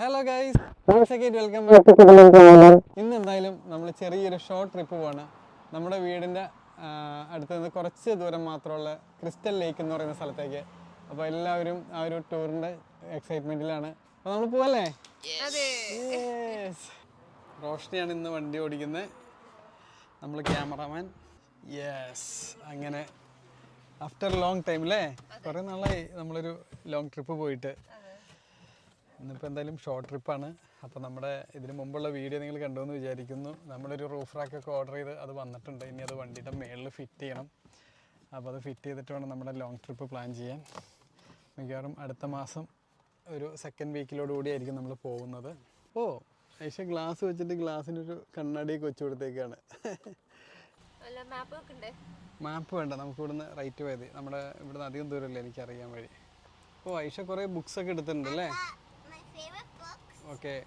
Hello guys, welcome back. ഇന്ന് എന്തായാലും നമ്മൾ ചെറിയൊരു ഷോർട്ട് ട്രിപ്പ് പോവാണ്. നമ്മുടെ വീടിൻ്റെ അടുത്ത് നിന്ന് കുറച്ച് ദൂരം മാത്രമുള്ള ക്രിസ്റ്റൽ ലേക്ക് എന്ന് പറയുന്ന സ്ഥലത്തേക്ക്. അപ്പോൾ എല്ലാവരും ആ ഒരു ടൂറിൻ്റെ എക്സൈറ്റ്മെൻറ്റിലാണ്. അപ്പോൾ നമ്മൾ പോവല്ലേ? റോഷ്നിയാണ് ഇന്ന് വണ്ടി ഓടിക്കുന്നത്, നമ്മൾ ക്യാമറാമാൻ. അങ്ങനെ ആഫ്റ്റർ ലോങ് ടൈം അല്ലേ, കുറേ നാളായി നമ്മളൊരു ലോങ് ട്രിപ്പ് പോയിട്ട്. ഇന്നിപ്പോൾ എന്തായാലും ഷോർട്ട് ട്രിപ്പാണ്. അപ്പോൾ നമ്മുടെ ഇതിന് മുമ്പുള്ള വീഡിയോ നിങ്ങൾ കണ്ടുവെന്ന് വിചാരിക്കുന്നു. നമ്മളൊരു റൂഫ് റാക്കൊക്കെ ഓർഡർ ചെയ്ത് അത് വന്നിട്ടുണ്ട്. ഇനി അത് വണ്ടിയുടെ മേളിൽ ഫിറ്റ് ചെയ്യണം. അപ്പോൾ അത് ഫിറ്റ് ചെയ്തിട്ട് വേണം നമ്മുടെ ലോങ് ട്രിപ്പ് പ്ലാൻ ചെയ്യാൻ. മിക്കവാറും അടുത്ത മാസം ഒരു സെക്കൻഡ് വീക്കിലോടുകൂടി ആയിരിക്കും നമ്മൾ പോകുന്നത്. ഐഷ ഗ്ലാസ് വെച്ചിട്ട് ഗ്ലാസ്സിനൊരു കണ്ണാടിയൊക്കെ വെച്ച് കൊടുത്തേക്കാണ്. മാപ്പ് വേണ്ട, നമുക്ക് ഇവിടുന്ന് റൈറ്റ് പോയത്. നമ്മുടെ ഇവിടുന്ന് അധികം ദൂരമല്ലേ എനിക്കറിയാൻ വഴി. ഐഷ കുറേ ബുക്സ് ഒക്കെ എടുത്തിട്ടുണ്ട് അല്ലേ? Okay.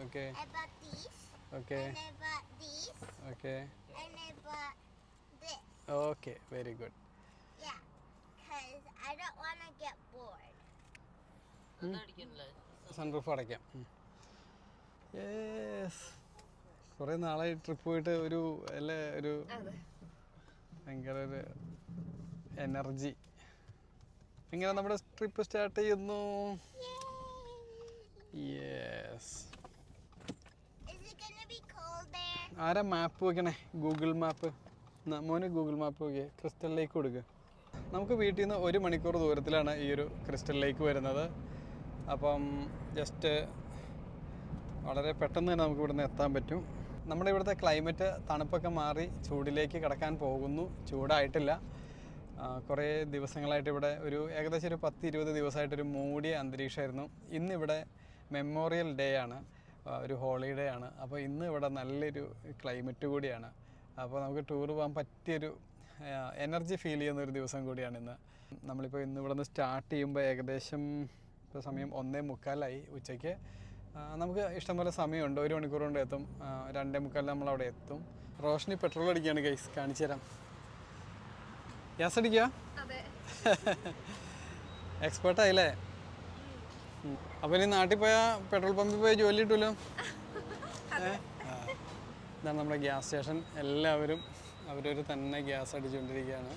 Okay. I bought these. Okay. And I bought these. Okay. And I bought this. Okay, very good. Yeah, because I don't want to get bored. Sunroof അടയ്ക്കാം. Yes. കുറേ നാളായി ട്രിപ്പ് പോയിട്ട് ഒരു ഭയങ്കര ഒരു എനർജി. ഇങ്ങനെ നമ്മുടെ ട്രിപ്പ് സ്റ്റാർട്ട് ചെയ്യുന്നു. ആരാ മാപ്പ് വെക്കണേ? Google map. മോന് ഗൂഗിൾ മാപ്പ് നോക്കിയേ. ക്രിസ്റ്റൽ ലേക്ക് കൊടുക്കുക. നമുക്ക് വീട്ടിൽ നിന്ന് 1 മണിക്കൂർ ദൂരത്തിലാണ് ഈ ഒരു ക്രിസ്റ്റൽ ലേക്ക് വരുന്നത്. അപ്പം ജസ്റ്റ് വളരെ പെട്ടെന്ന് തന്നെ നമുക്ക് ഇവിടുന്ന് എത്താൻ പറ്റും. നമ്മുടെ ഇവിടുത്തെ ക്ലൈമറ്റ് തണുപ്പൊക്കെ മാറി ചൂടിലേക്ക് കടക്കാൻ പോകുന്നു. ചൂടായിട്ടില്ല. കുറേ ദിവസങ്ങളായിട്ട് ഇവിടെ ഏകദേശം ഒരു 10-20 ദിവസമായിട്ടൊരു മൂടിയ അന്തരീക്ഷമായിരുന്നു. ഇന്നിവിടെ മെമ്മോറിയൽ ഡേ ആണ്, ഒരു ഹോളിഡേ ആണ്. അപ്പോൾ ഇന്ന് ഇവിടെ നല്ലൊരു ക്ലൈമറ്റ് കൂടിയാണ്. അപ്പോൾ നമുക്ക് ടൂർ പോകാൻ പറ്റിയൊരു എനർജി ഫീൽ ചെയ്യുന്നൊരു ദിവസം കൂടിയാണ് ഇന്ന്. നമ്മളിപ്പോൾ ഇന്ന് ഇവിടെ നിന്ന് സ്റ്റാർട്ട് ചെയ്യുമ്പോൾ ഏകദേശം ഇപ്പോൾ സമയം 1:45 ഉച്ചയ്ക്ക്. നമുക്ക് ഇഷ്ടംപോലെ സമയമുണ്ട്. 1 മണിക്കൂർ കൊണ്ട് എത്തും. 2:45 നമ്മളവിടെ എത്തും. റോഷ്നി പെട്രോൾ അടിക്കുകയാണ് ഗൈസ്, കാണിച്ചു തരാം. ഗ്യാസ് അടിക്കുക. എക്സ്പേർട്ടായില്ലേ? അപ്പോൾ ഇനി നാട്ടിൽ പോയാൽ പെട്രോൾ പമ്പിൽ പോയി ജോലി കിട്ടുമല്ലോ. ഇതാണ് നമ്മുടെ ഗ്യാസ് സ്റ്റേഷൻ. എല്ലാവരും അവരൊരു തന്നെ ഗ്യാസ് അടിച്ചുകൊണ്ടിരിക്കുകയാണ്.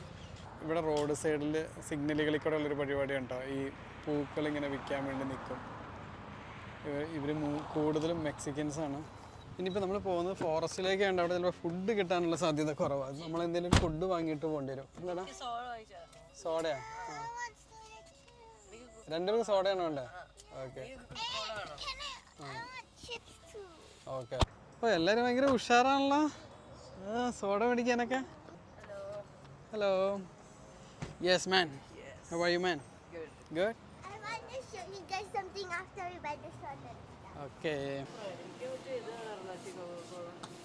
ഇവിടെ റോഡ് സൈഡിൽ സിഗ്നലുകളിൽ കൂടെ ഉള്ളൊരു പരിപാടി ഉണ്ടോ, ഈ പൂക്കളിങ്ങനെ വിൽക്കാൻ വേണ്ടി നിൽക്കും. ഇവർ കൂടുതലും മെക്സിക്കൻസാണ്. ഇനിയിപ്പോൾ നമ്മൾ പോകുന്നത് ഫോറസ്റ്റിലേക്കാണ്. അവിടെ ചിലപ്പോൾ ഫുഡ് കിട്ടാനുള്ള സാധ്യത കുറവാണ്. നമ്മൾ എന്തെങ്കിലും ഫുഡ് വാങ്ങിയിട്ട് പോകേണ്ടി വരും. എന്താടാ? സോഡയാ? 2 സോഡയാണോ വേണ്ടേ? Okay okay. അപ്പോൾ എല്ലാവരും ഭയങ്കര ഉഷാറാണല്ലോ സോഡ മേടിക്കാനൊക്കെ. Hello. Yes man. How are you man? Good. Okay.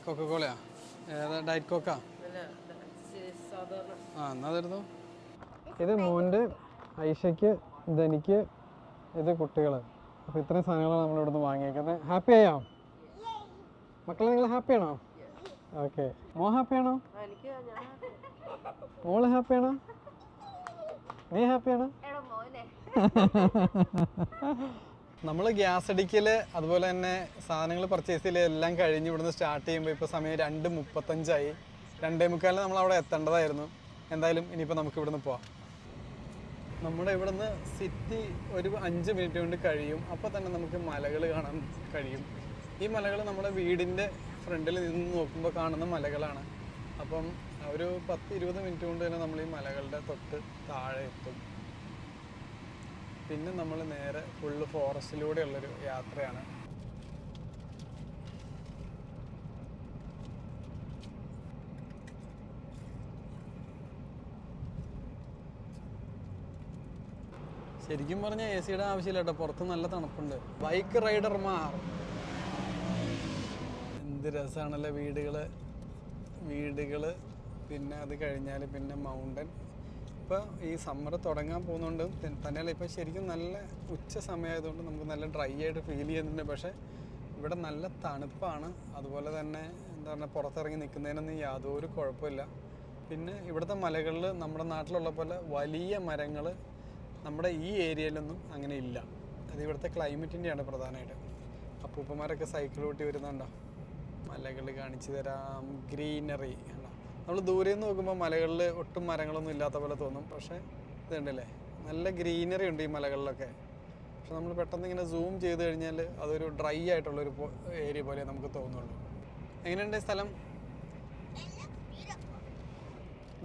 കൊക്കക്കോളയാ? ഏതാ? ഡയറ്റ് കോക്കാ? എന്നാ തരുന്നു. ഇത് മോൻ്റെ, ഐഷയ്ക്ക്, ഇതെനിക്ക്, ഇത് കുട്ടികൾ. അപ്പോൾ ഇത്രയും സാധനങ്ങളാണ് നമ്മളിവിടുന്ന് വാങ്ങിയേക്കുന്നത്. ഹാപ്പി ആയോ മക്കളെ? നിങ്ങൾ ഹാപ്പിയാണോ? ഓക്കെ. മോ ഹാപ്പിയാണോ? മോള് ഹാപ്പിയാണോ? നീ ഹാപ്പിയാണോ? നമ്മൾ ഗ്യാസ് അടിക്കൽ അതുപോലെ തന്നെ സാധനങ്ങൾ പർച്ചേസ് ചെയ്യൽ എല്ലാം കഴിഞ്ഞ് ഇവിടുന്ന് സ്റ്റാർട്ട് ചെയ്യുമ്പോൾ ഇപ്പോൾ സമയം 2:35. 2:45 നമ്മളവിടെ എത്തേണ്ടതായിരുന്നു. എന്തായാലും ഇനിയിപ്പോൾ നമുക്ക് ഇവിടുന്ന് പോവാം. നമ്മുടെ ഇവിടുന്ന് സിറ്റി ഒരു 5 മിനിറ്റ് കൊണ്ട് കഴിയും. അപ്പോൾ തന്നെ നമുക്ക് മലകൾ കാണാൻ കഴിയും. ഈ മലകൾ നമ്മുടെ വീടിൻ്റെ ഫ്രണ്ടിൽ നിന്ന് നോക്കുമ്പോൾ കാണുന്ന മലകളാണ്. അപ്പം ഒരു 10-20 മിനിറ്റ് കൊണ്ട് തന്നെ നമ്മൾ ഈ മലകളുടെ തൊട്ട് താഴെ എത്തും. പിന്നെ നമ്മൾ നേരെ ഫുള്ള് ഫോറസ്റ്റിലൂടെയുള്ളൊരു യാത്രയാണ്. ശരിക്കും പറഞ്ഞാൽ AC യുടെ ആവശ്യമില്ല കേട്ടോ, പുറത്ത് നല്ല തണുപ്പുണ്ട്. ബൈക്ക് റൈഡർമാർ എന്ത് രസമാണല്ലേ. വീടുകൾ പിന്നെ അത് കഴിഞ്ഞാൽ പിന്നെ മൗണ്ടൻ. ഇപ്പോൾ ഈ സമ്മർ തുടങ്ങാൻ പോകുന്നതുകൊണ്ട് തന്നെയല്ല, ഇപ്പോൾ ശരിക്കും നല്ല ഉച്ച സമയമായതുകൊണ്ട് നമുക്ക് നല്ല ഡ്രൈ ആയിട്ട് ഫീൽ ചെയ്യുന്നുണ്ട്. പക്ഷേ ഇവിടെ നല്ല തണുപ്പാണ്. അതുപോലെ തന്നെ എന്താ പറയുക, പുറത്തിറങ്ങി നിൽക്കുന്നതിനൊന്നും യാതൊരു കുഴപ്പമില്ല. പിന്നെ ഇവിടുത്തെ മലകളിൽ നമ്മുടെ നാട്ടിലുള്ള പോലെ വലിയ മരങ്ങൾ നമ്മുടെ ഈ ഏരിയയിലൊന്നും അങ്ങനെ ഇല്ല. അത് ഇവിടുത്തെ ക്ലൈമറ്റിൻ്റെയാണ് പ്രധാനമായിട്ട്. അപ്പൂപ്പന്മാരൊക്കെ സൈക്കിൾ ഓട്ടി വരുന്നുണ്ടോ. മലകൾ കാണിച്ചു തരാം. ഗ്രീനറി ഉണ്ടോ. നമ്മൾ ദൂരെ നിന്ന് നോക്കുമ്പോൾ മലകളിൽ ഒട്ടും മരങ്ങളൊന്നും ഇല്ലാത്ത പോലെ തോന്നും. പക്ഷേ ഇതുണ്ടല്ലേ, നല്ല ഗ്രീനറി ഉണ്ട് ഈ മലകളിലൊക്കെ. പക്ഷെ നമ്മൾ പെട്ടെന്ന് ഇങ്ങനെ സൂം ചെയ്ത് കഴിഞ്ഞാൽ അതൊരു ഡ്രൈ ആയിട്ടുള്ളൊരു ഏരിയ പോലെ നമുക്ക് തോന്നുള്ളൂ. എങ്ങനെയുണ്ട് സ്ഥലം?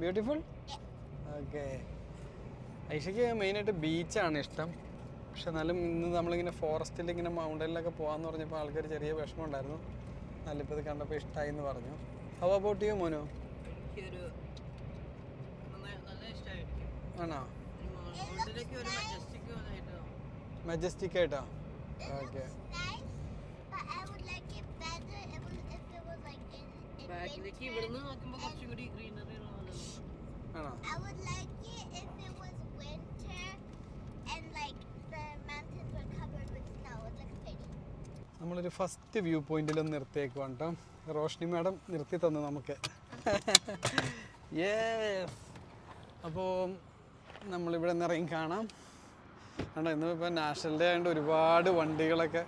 ബ്യൂട്ടിഫുൾ. ഓക്കെ. ഐഷയ്ക്ക് മെയിനായിട്ട് ബീച്ചാണ് ഇഷ്ടം. പക്ഷെ എന്നാലും ഇന്ന് നമ്മളിങ്ങനെ ഫോറസ്റ്റിൽ ഇങ്ങനെ മൗണ്ടനിലൊക്കെ പോകാമെന്ന് പറഞ്ഞപ്പോൾ ആൾക്കാർ ചെറിയ വിഷമം ഉണ്ടായിരുന്നു. നല്ലിപ്പോൾ ഇത് കണ്ടപ്പോൾ ഇഷ്ടമായി എന്ന് പറഞ്ഞു. ഹൗ അബൌട്ട് യു മോനു? ആണോ? മജസ്റ്റിക് ആയിട്ടാ? ഓക്കെ. ആണോ? നമ്മളൊരു ഫസ്റ്റ് വ്യൂ പോയിന്റിലൊന്ന് നിർത്തിയേക്കുവാണ് കേട്ടോ. റോഷ്നി മാഡം നിർത്തി തന്നു നമുക്ക്. യെസ്. അപ്പോൾ നമ്മളിവിടെ നിന്ന് ഇറങ്ങി കാണാം. കണ്ടോ, ഇന്നിപ്പോൾ നാഷണൽ ഡേ ആയതുകൊണ്ട് ഒരുപാട് വണ്ടികളൊക്കെ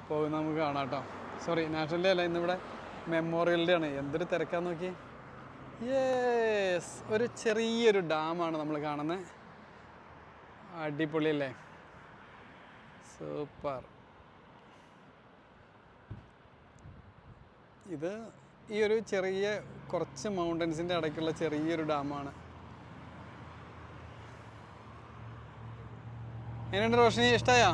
പോകുന്ന നമുക്ക് കാണാം കേട്ടോ. സോറി, നാഷണൽ ഡേ അല്ല, ഇന്നിവിടെ മെമ്മോറിയൽ ഡേ ആണ്. എന്തൊരു തിരക്കാന്ന് നോക്കി. യെസ്, ഒരു ചെറിയൊരു ഡാമാണ് നമ്മൾ കാണുന്നത്. അടിപൊളിയല്ലേ, സൂപ്പർ. ഇത് ഈ ഒരു ചെറിയ കുറച്ച് മൗണ്ടൻസിൻ്റെ ഇടയ്ക്കുള്ള ചെറിയൊരു ഡാമാണ്. എങ്ങനെയുണ്ട് റോഷിനി, ഇഷ്ടമായോ?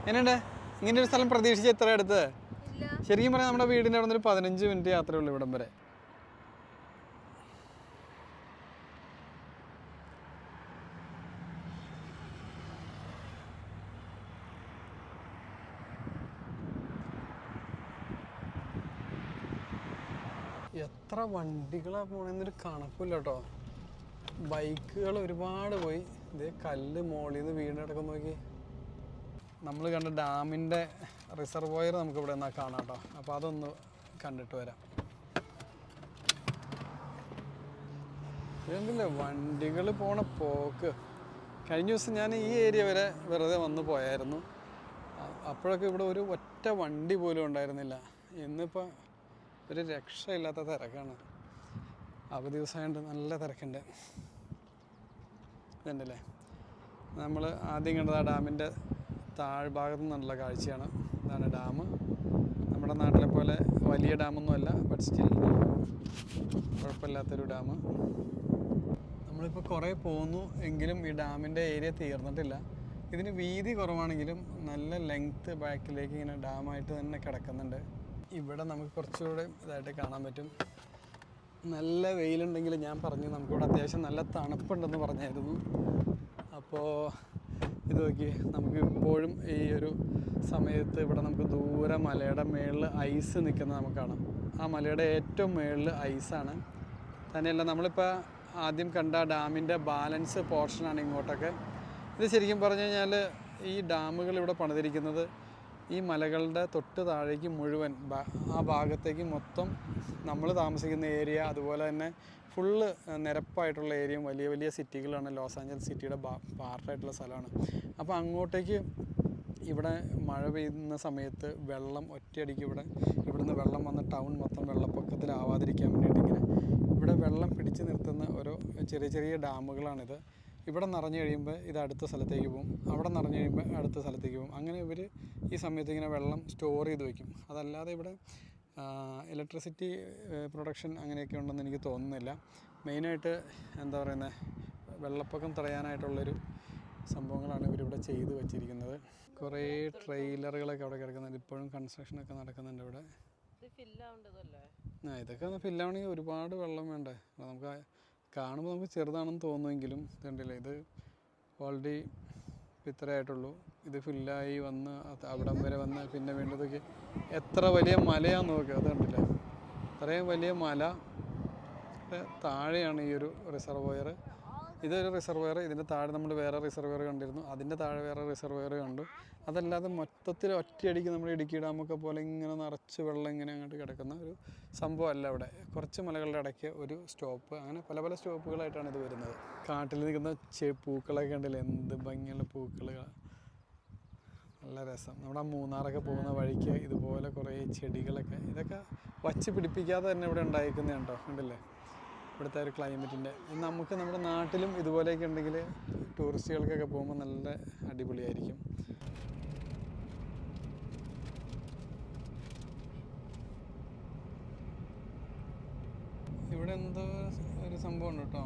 എങ്ങനെയുണ്ട്? ഇങ്ങനെ ഒരു സ്ഥലം പ്രതീക്ഷിച്ച് എത്ര അടുത്ത്? ശരിക്കും പറയാം നമ്മുടെ വീടിൻ്റെ അവിടെ നിന്നൊരു 15 മിനിറ്റ് യാത്രയുള്ളൂ ഇവിടം വരെ. എത്ര വണ്ടികളാണ് പോണെന്നൊരു കണക്കില്ല കേട്ടോ. ബൈക്കുകൾ ഒരുപാട് പോയി. ഇതേ കല്ല് മോളിൽ നിന്ന് വീണ് കിടക്കുന്ന നോക്കി. നമ്മൾ കണ്ട ഡാമിൻ്റെ റിസർവോയർ നമുക്ക് ഇവിടെ നിന്നാൽ കാണാം കേട്ടോ. അപ്പോൾ അതൊന്ന് കണ്ടിട്ട് വരാം. ഇതെന്തല്ലേ വണ്ടികൾ പോണ പോക്ക്. കഴിഞ്ഞ ദിവസം ഞാൻ ഈ ഏരിയ വരെ വെറുതെ വന്ന് പോയായിരുന്നു. അപ്പോഴൊക്കെ ഇവിടെ ഒരു ഒറ്റ വണ്ടി പോലും ഉണ്ടായിരുന്നില്ല. ഇന്നിപ്പോൾ ഒരു രക്ഷയില്ലാത്ത തിരക്കാണ്. അവധി ദിവസമായതുകൊണ്ട് നല്ല തിരക്കുണ്ട്. ഇതുണ്ടല്ലേ, നമ്മൾ ആദ്യം കണ്ടത് ആ ഡാമിൻ്റെ താഴ്ഭാഗത്തു നിന്നുള്ള കാഴ്ചയാണ്. ഇതാണ് ഡാം. നമ്മുടെ നാട്ടിലെ പോലെ വലിയ ഡാമൊന്നുമല്ല, ബട്ട് സ്റ്റിൽ കുഴപ്പമില്ലാത്തൊരു ഡാം. നമ്മളിപ്പോൾ കുറേ പോന്നു എങ്കിലും ഈ ഡാമിൻ്റെ ഏരിയ തീർന്നിട്ടില്ല. ഇതിന് വീതി കുറവാണെങ്കിലും നല്ല ലെങ്ത്ത് ബാക്കിലേക്ക് ഇങ്ങനെ ഡാമായിട്ട് തന്നെ കിടക്കുന്നുണ്ട്. ഇവിടെ നമുക്ക് കുറച്ചുകൂടെ ഇതായിട്ട് കാണാൻ പറ്റും. നല്ല വെയിലുണ്ടെങ്കിൽ ഞാൻ പറഞ്ഞു നമുക്കിവിടെ അത്യാവശ്യം നല്ല തണുപ്പുണ്ടെന്ന് പറഞ്ഞായിരുന്നു. അപ്പോൾ ഇത് നോക്കി, നമുക്ക് ഇപ്പോഴും ഈ ഒരു സമയത്ത് ഇവിടെ നമുക്ക് ദൂരെ മലയുടെ മുകളിൽ ഐസ് നിൽക്കുന്നത് നമുക്ക് കാണാം. ആ മലയുടെ ഏറ്റവും മുകളിൽ ഐസാണ്. തന്നെയല്ല, നമ്മളിപ്പോൾ ആദ്യം കണ്ട ഡാമിൻ്റെ ബാലൻസ് പോർഷനാണ് ഇങ്ങോട്ടൊക്കെ. ഇത് ശരിക്കും പറഞ്ഞു കഴിഞ്ഞാൽ ഈ ഡാമുകൾ ഇവിടെ പണിതിരിക്കുന്നത് ഈ മലകളുടെ തൊട്ട് താഴേക്ക് മുഴുവൻ ആ ഭാഗത്തേക്ക് മൊത്തം നമ്മൾ താമസിക്കുന്ന ഏരിയ, അതുപോലെ തന്നെ ഫുള്ള് നിരപ്പായിട്ടുള്ള ഏരിയയും വലിയ വലിയ സിറ്റികളാണ്. ലോസ് ആഞ്ചൽസ് സിറ്റിയുടെ പാർട്ടായിട്ടുള്ള സ്ഥലമാണ്. അപ്പോൾ അങ്ങോട്ടേക്ക് ഇവിടെ മഴ പെയ്യുന്ന സമയത്ത് വെള്ളം ഒറ്റയടിക്ക് ഇവിടുന്ന് വെള്ളം വന്ന് ടൗൺ മൊത്തം വെള്ളപ്പൊക്കത്തിലാവാതിരിക്കാൻ വേണ്ടിയിട്ട് ഇവിടെ വെള്ളം പിടിച്ചു നിർത്തുന്ന ഓരോ ചെറിയ ചെറിയ ഡാമുകളാണിത്. ഇവിടെ നിറഞ്ഞു കഴിയുമ്പോൾ ഇത് അടുത്ത സ്ഥലത്തേക്ക് പോകും, അവിടെ നിറഞ്ഞു കഴിയുമ്പോൾ അടുത്ത സ്ഥലത്തേക്ക് പോകും. അങ്ങനെ ഇവർ ഈ സമയത്ത് ഇങ്ങനെ വെള്ളം സ്റ്റോർ ചെയ്ത് വയ്ക്കും. അതല്ലാതെ ഇവിടെ ഇലക്ട്രിസിറ്റി പ്രൊഡക്ഷൻ അങ്ങനെയൊക്കെ ഉണ്ടെന്ന് എനിക്ക് തോന്നുന്നില്ല. മെയിനായിട്ട് എന്താ പറയുന്നത്, വെള്ളപ്പൊക്കം തടയാനായിട്ടുള്ളൊരു സംഭവങ്ങളാണ് ഇവരിവിടെ ചെയ്ത് വെച്ചിരിക്കുന്നത്. കുറേ ട്രെയിലറുകളൊക്കെ അവിടെ കിടക്കുന്നുണ്ട്. ഇപ്പോഴും കൺസ്ട്രക്ഷനൊക്കെ നടക്കുന്നുണ്ട് ഇവിടെ. ഇതൊക്കെ ഒന്ന് ഫില്ലാവണമെങ്കിൽ ഒരുപാട് വെള്ളം വേണ്ടേ. നമുക്ക് കാണുമ്പോൾ നമുക്ക് ചെറുതാണെന്ന് തോന്നുമെങ്കിലും ഇതുണ്ടല്ലേ, ഇത് ഓൾറെഡി ഇത്രയായിട്ടുള്ളൂ. ഇത് ഫില്ലായി വന്ന് അവിടം വരെ വന്ന് പിന്നെ വേണ്ടതൊക്കെ എത്ര വലിയ മലയാന്ന് നോക്കുക. അതുണ്ടല്ലേ, അത്രയും വലിയ മല താഴെയാണ് ഈ ഒരു റിസർവോയർ. ഇതൊരു റിസർവോയർ. ഇതിൻ്റെ താഴെ നമ്മൾ വേറെ റിസർവോയർ കണ്ടിരുന്നു. അതിൻ്റെ താഴെ വേറെ റിസർവോയർ കണ്ടു. അതല്ലാതെ മൊത്തത്തിൽ ഒറ്റയടിക്ക് നമ്മൾ ഇടുക്കി ഡാമൊക്കെ പോലെ ഇങ്ങനെ നിറച്ച് വെള്ളം ഇങ്ങനെ അങ്ങോട്ട് കിടക്കുന്ന ഒരു സംഭവമല്ല ഇവിടെ. കുറച്ച് മലകളുടെ ഇടയ്ക്ക് ഒരു സ്റ്റോപ്പ്, അങ്ങനെ പല പല സ്റ്റോപ്പുകളായിട്ടാണ് ഇത് വരുന്നത്. കാട്ടിൽ നിൽക്കുന്ന പൂക്കളൊക്കെ ഉണ്ടല്ലോ, എന്ത് ഭംഗിയുള്ള പൂക്കൾ. നല്ല രസം. നമ്മുടെ മൂന്നാറൊക്കെ പോകുന്ന വഴിക്ക് ഇതുപോലെ കുറേ ചെടികളൊക്കെ, ഇതൊക്കെ വച്ച് പിടിപ്പിക്കാതെ തന്നെ ഇവിടെ ഉണ്ടായിരിക്കുന്നത് കേട്ടോ, കണ്ടില്ലേ ഇവിടുത്തെ ഒരു ക്ലൈമറ്റിൻ്റെ. നമുക്ക് നമ്മുടെ നാട്ടിലും ഇതുപോലെയൊക്കെ ഉണ്ടെങ്കിൽ ടൂറിസ്റ്റുകൾക്കൊക്കെ പോകുമ്പോൾ നല്ല അടിപൊളിയായിരിക്കും. ഇവിടെ എന്തോ ഒരു സംഭവം ഉണ്ട് കേട്ടോ,